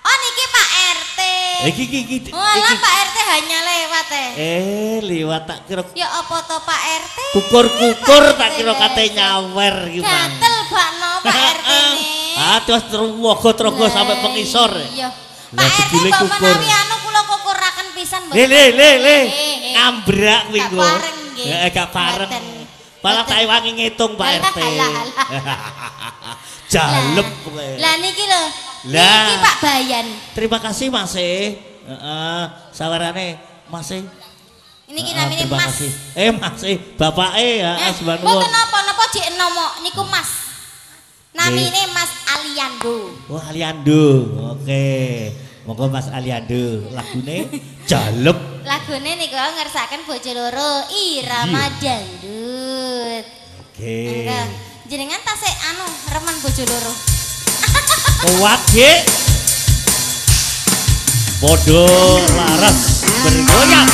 Oh, niki Pak RT. Iki. Walah Pak RT hanya lewat Liwat tak kira. Ya apa to Pak RT? Kukur-kukur tak kira kate nyawer iki, Bang. Gatel bakno Pak RT ne. Terus terogo sampai pengisor. Iya. Lah Pak RT jebule kok kukur. menawi anu kula kukuraken pisan mboten. Le. Ngambrak kuwi Gak nggo. pareng nggih. Gak pareng. Mboten. Malah tak wangi ngitung Pak RT. Jalep kowe. Lah niki lho. Lah. Niki Pak Bayan. Terima kasih Mas. Heeh, sawarane Mas. Niki namine Terima Mas. kasih. Mas, bapake ya, Asbanul. Mboten napa-napa jek nomo niku Mas. Namine Mas Aliando. Wah, Aliando. Oke. Monggo Mas Aliando. Lagune jalep. Lagune niku ngersakaken bojo loro irama dangdut. Oke. Enggak. Jenengan tasik anu remen bojo loro. Kuat, Dik. Podo laras bergoyang.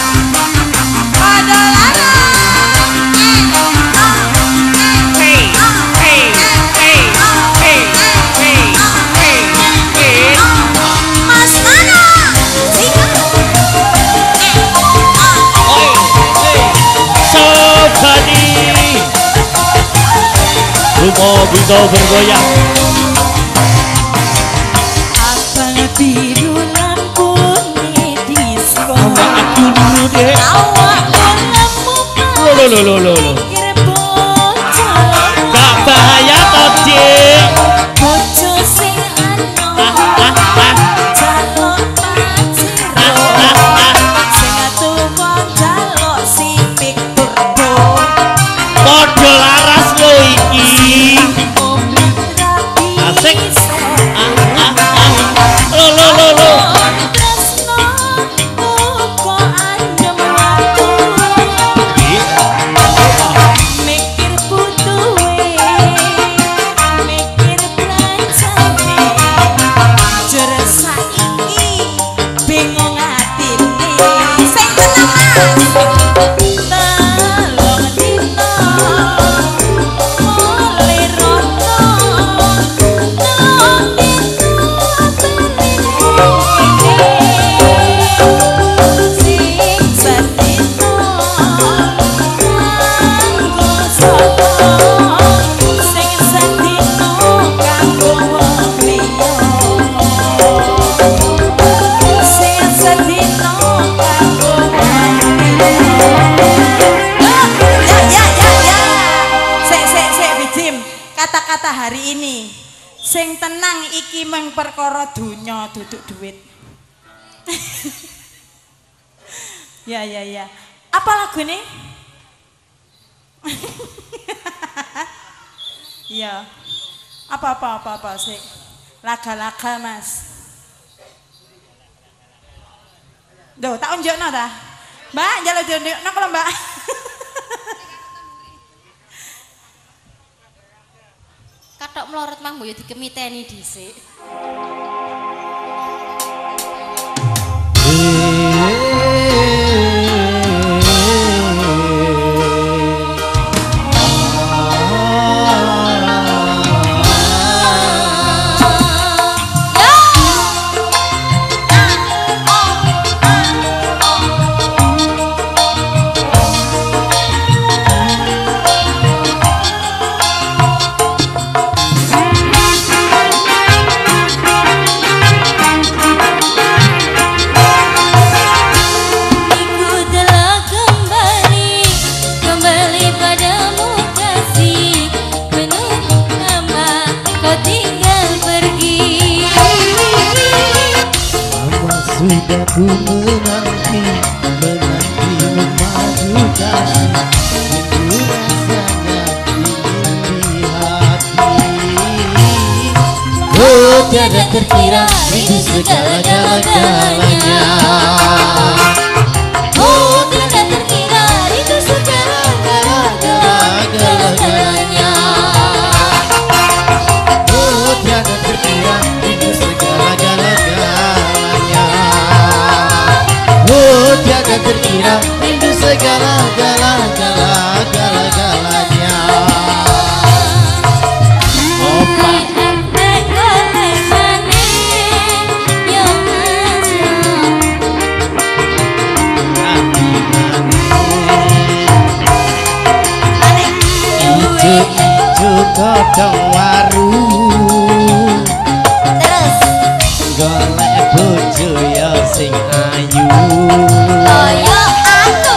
Podo laras. Mas Nana. Sobani. Rumah Bito bergoyang. Abang biru lampu disko. Aku dulu deh. Awak lemu. Lo. Kira bocor. Gak bahaya toh, Dik. Bojo sing ano. Jaluk paciro. Sing atuwa jaluk sipik turbo. Podo laras lo iki. Asik. Lo. Tresno uga andem watu. Mikir butuhe, mikir plancane. Jur saiki bingung atine. Sing tenang Mas. Telung dina mulai rono. Telung dina sing sedina kanggo sapa. Sing sedina kanggo wong liya. Sing sedina kanggo wong liya. Ya. Sik Bijim. Kata-kata hari ini. Sing tenang iki mung perkara donya duduk duit. Ya. Apa lagu ini? Ya. Apa sih? Laga-laga Mas. Duh, tak unjukno ta? Mbak, njaluk diunjukno kalau Mbak. Katok melorot Mang Boyo dikemiteni dhisik. Sudah ku menanti memadu kasih. Itu rasanya ingin di hati. Oh tiada terkira itu segala-galanya. Oh tiada terkira itu segala-galanya. Oh tiada terkira itu segala-galanya. Oh tiada terkira itu segala-galanya. godhong waru Terus golek bojo ya sing ayu kaya aku.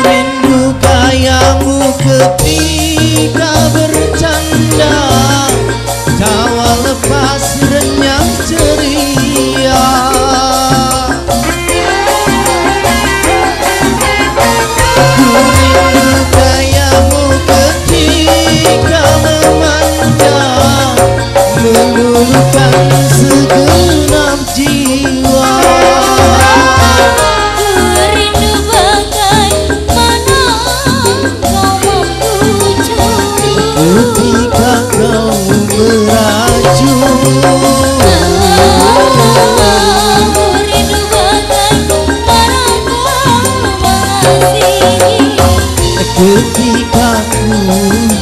rindu kayamu ketika bercanda tawa lepas renyah ceria rindu kayamu ketika memandang meluluhkan segenap jiwa Rindu bagaimana kau membujuk ketika kau meraju Rindu bagaimana kau mengasihi ketika ku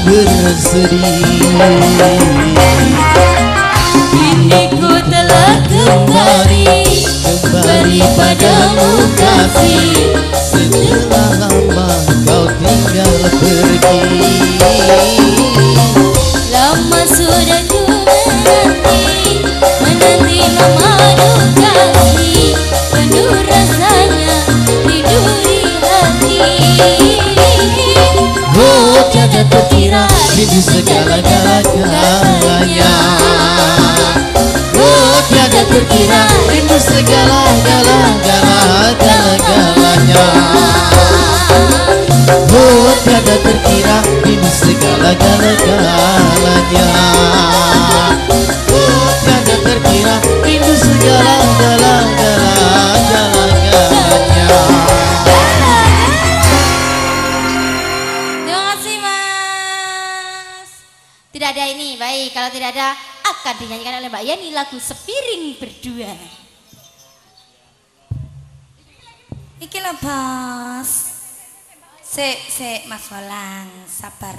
bersedih Kini ku telah kembali padamu kasih setelah lama kau tinggal pergi Lama sudah ku menanti memadu kasih penuh rasanya tidur di hati oh tiada terkira rindu segala-galanya oh tiada terkira rindu segala-galanya oh tiada terkira rindu segala-galanya oh tiada terkira rindu segala-galanya Terima kasih Mas. Tidak ada ini, baik. Kalau tidak ada akan dinyanyikan oleh Mbak Yani lagu Sepiring Berdua. Iki lah bos. Sik Mas Walang, sabar.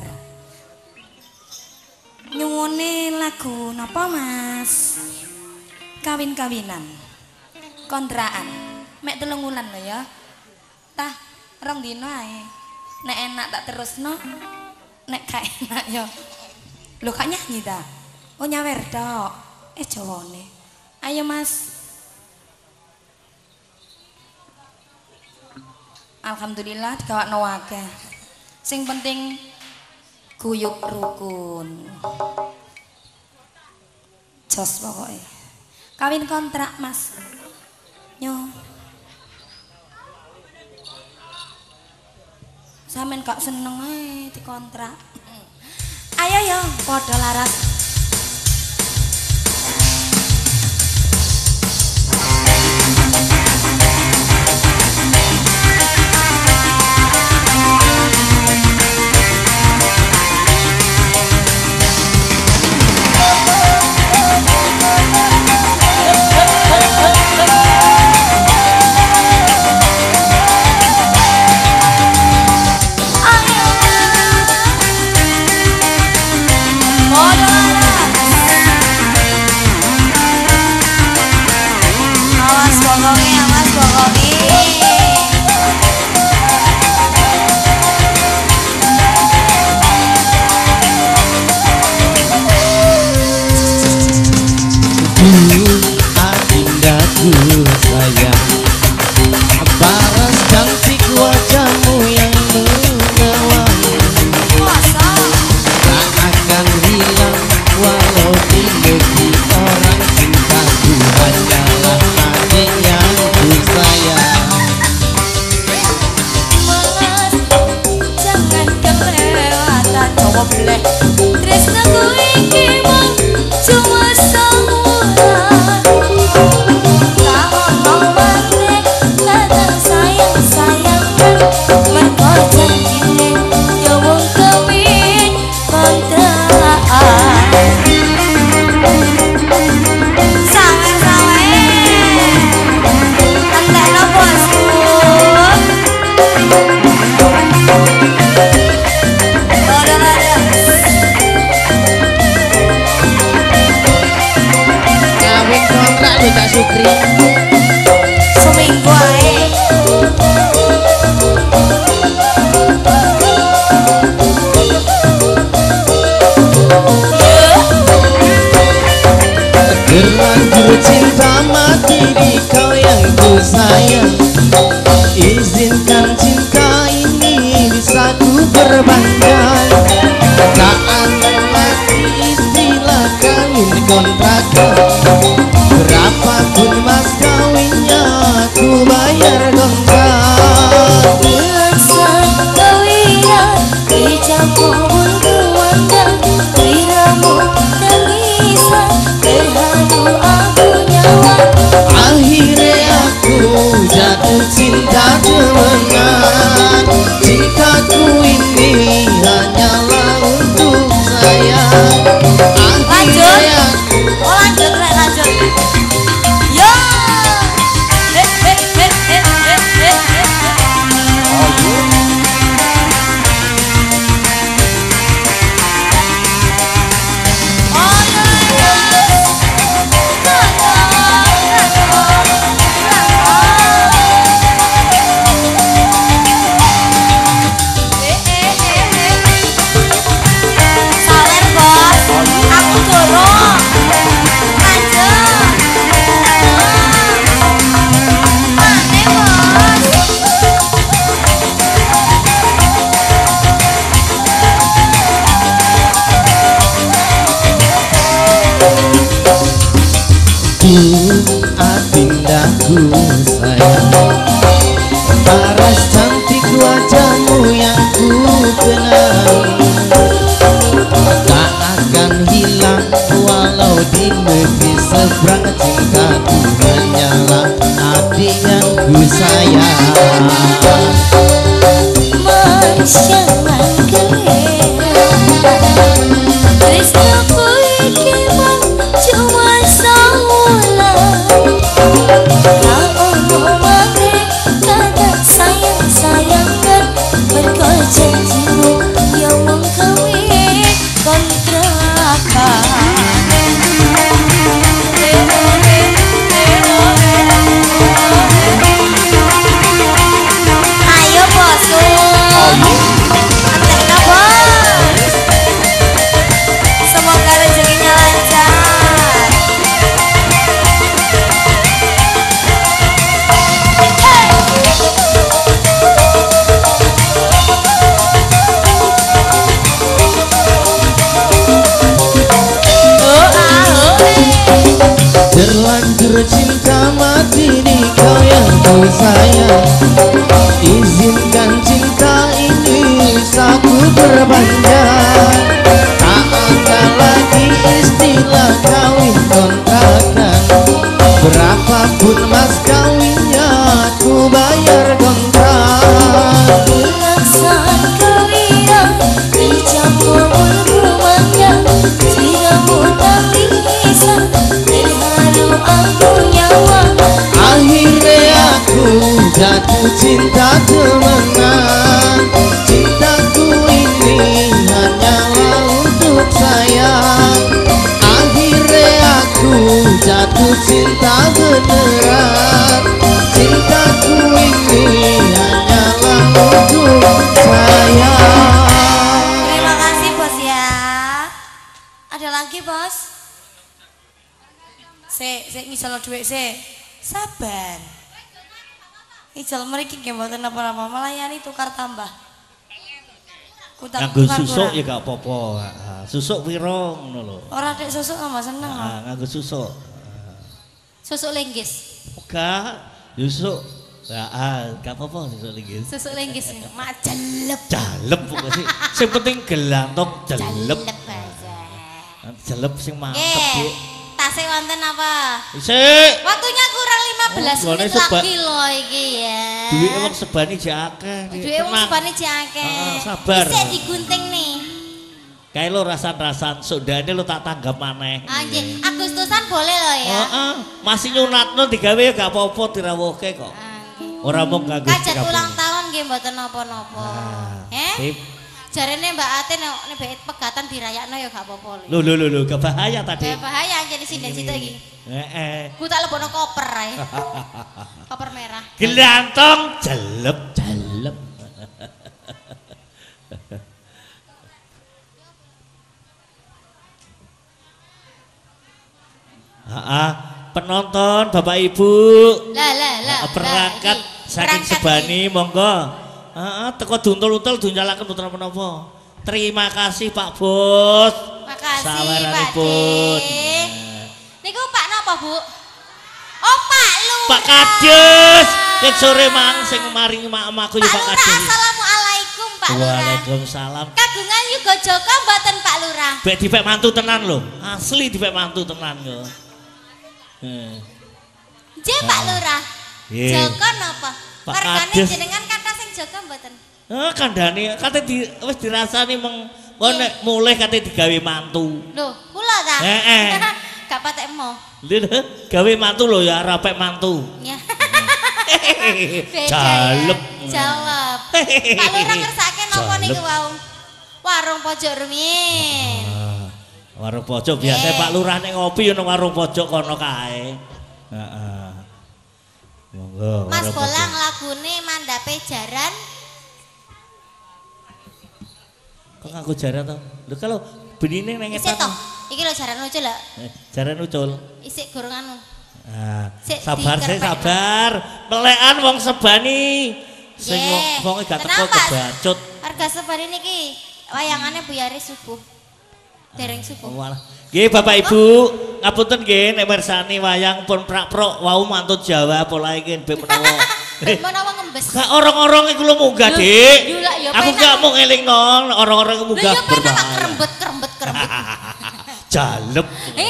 Nyuwune lagu napa Mas? Kawin-kawinan. Kondrakan. Mek 3 wulan lho ya. Tah 2 dino ae. Nek enak tak terusno. Nek gak enak ya. Lho kak nyanyi ta? Oh nyawer tok. Jawane. Ayo Mas. Alhamdulillah digawakno akeh. Sing penting guyub rukun. Jos pokoke. Kawin kontrak Mas. Nyo. Sampeyan gak seneng ae dikontrak. Ayo yo padha laras. Ayo. Padha jatuh cinta temenan. Cintaku ini hanyalah untuk saya. Akhirnya Lanjut, lanjut. Yo. Sawer bos, aku dorong. Lanjut. Mane bos. Adindaku sayang, paras cantik wajahmu yang ku kenal, tak akan hilang walau di negeri seberang. Cintaku hanyalah adik yang ku sayang. Masyangan kelera Tresnaku iki mah cuma saula. Kau ngomongake kata sayang-sayangan, mergo janjimu yang menggawe kontrakan. Ayo bosku, antekna bos. Semoga rezekinya lancar. Terlanjur cinta mati di kau yang ku sayang. Izinkan cinta ini bisa ku perpanjang. Tak ada lagi istilah kawin kontrakan. Berapapun mas kawinnya ku bayar kontrak. Laksan kawira dicampur berkumandang. Jika tak bisa terharu aku nyawa. Akhirnya aku jatuh cinta temenan. Cintaku ini hanyalah untuk saya. Akhirnya aku jatuh cinta beneran. Cintaku ini hanyalah untuk saya. Terima kasih bos ya. Ada lagi bos? Sik ngisal duit sik. Sabar. Ijal mriki nggih mboten napa-napa, melayani tukar tambah. Nganggo susuk ya gak apa-apa. Susuk piro ngono lho. Ora dek susuk sama seneng. Nganggo susuk. Susuk lenggis. Enggak, susuk. Gak apa-apa susuk linggis. Susuk lenggis. Mak jelep. Jalep pokoknya sih. Sing penting gelantok jelep. Jelep aja. Jelep sing mantep, Nggih. Bu. Tasik wonten apa? Sik. Waktunya kurang 15 Oh, menit seba- lagi loh iki ya. Duit emang sebani jakeh. Duit wong sebane jake. Sabar. Isik digunting nih. Kayak lo rasan-rasan sodane lo tak tanggap maneh. Anjir, Agustusan boleh loh ya. Masih nyunatno digawe ya gak apa-apa dirawuhke kok. Ora mung kanggo Kajat ulang tahun nggih mboten napa-napa. Sip. Jarene Mbak Atin nek pegatan dirayakno ya gak apa-apa lho. Lho gak bahaya tadi. Ya bahaya jadi sinden-situ iki. Heeh. Ku tak lebono koper ae. Koper merah. Gelantong jelep. Penonton Bapak Ibu. Lah. Perangkat saking sebani monggo. Teko duntul-untul dunjalaken putra menapa. Terima kasih Pak Bos. Makasih Pak Sawaranipun. D. Niku Pak napa, Bu? Oh, Pak Lurah. Pak Kades, ket sore mang sing maringi makku ya Pak Lurah, Kades. Assalamualaikum Pak Lurah. Waalaikumsalam. Kagungan Yuga Joko mboten Pak Lurah. Bek dipek mantu tenan lho. Asli dipek mantu tenan lho. Nggih Pak Lurah. Jokon apa? Pak Mergane Kades. jenengan kata sing jaga mboten. Kandhane kate wis dirasani meng nek mulih kate digawe mantu. Lho, kula ta? Heeh. Gak patek mo. Lho, gawe mantu lho ya ora pek mantu. Ya. Beda Jalep. ya. Jawab. Pak Lurah ngersake napa niku wau? Warung pojok rumiyin. Warung pojok biasa Pak Lurah nek ngopi nang warung pojok kono kae. Heeh. Monggo. Mas Bolang lagune mandape jaran. Kok ngaku jaran to? Lho kalau benine nang Isik etan. to. Iki lho jaran ucul lho. Jaran ucul. Isik gorong anu. Sik Sabar sih dikerpekno. sabar. Melekan wong sebani. Sing Nggih. wong gak teko Kenapa? kebacut. Harga sebari niki wayangane buyare subuh. Dereng subuh. Walah. Nggih Bapak Ibu, ngapunten nggih nek mirsani wayang pun prak-prok wau mantut Jawa pola iki ben menawa. Menawa ngembes. Gak orang-orang iku lho munggah, Dik. Yo lah ya Aku gak mau ngelingno orang-orang iku munggah Lho yo penak berbahaya. kerembet. Jalep.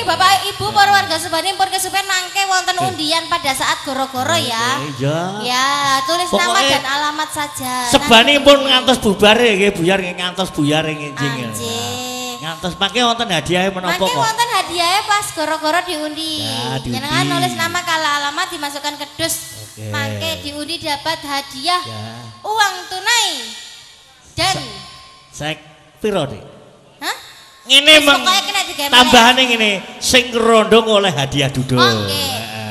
Bapak Ibu para warga Sebani pun kesupen mangke wonten undian pada saat goro-goro ya. Iya. Ya, tulis nama Pokoknya dan alamat saja. Sebani pun ngantos bubar ya nggih, buyar nggih ngantos buyar nggih Anjing. Ngantos mangke wonten hadiah menapa Mangke kok. wonten hadiahnya pas goro-goro diundi. Ya, diundi. Jenengan nulis nama kala alamat dimasukkan ke dus. Oke. Mangke diundi dapat hadiah Ya. uang tunai dan Sek piro, Dik? hah? Ngene Wis meng pokoknya kena digawe tambahane ngene, sing rondong oleh hadiah duduk. Oke.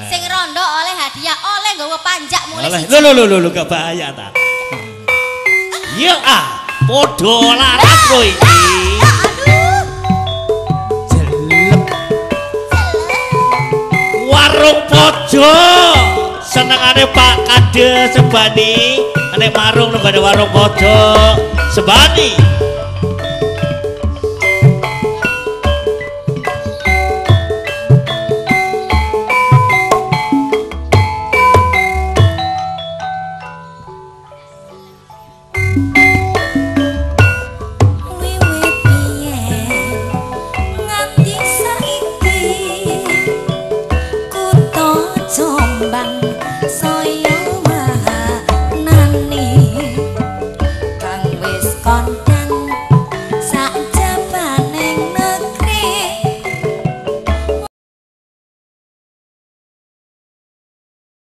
Sing rondo oleh hadiah oleh nggawa panjak mulai Oleh siji. lho gak bahaya ta. Yo padha laras kowe iki. Warung pojok senengane Pak Kades Sebani nek marung nembane warung pojok Sebani. Wiwit biyen nganti saiki kutha Jombang saya mahanani kang wis konteng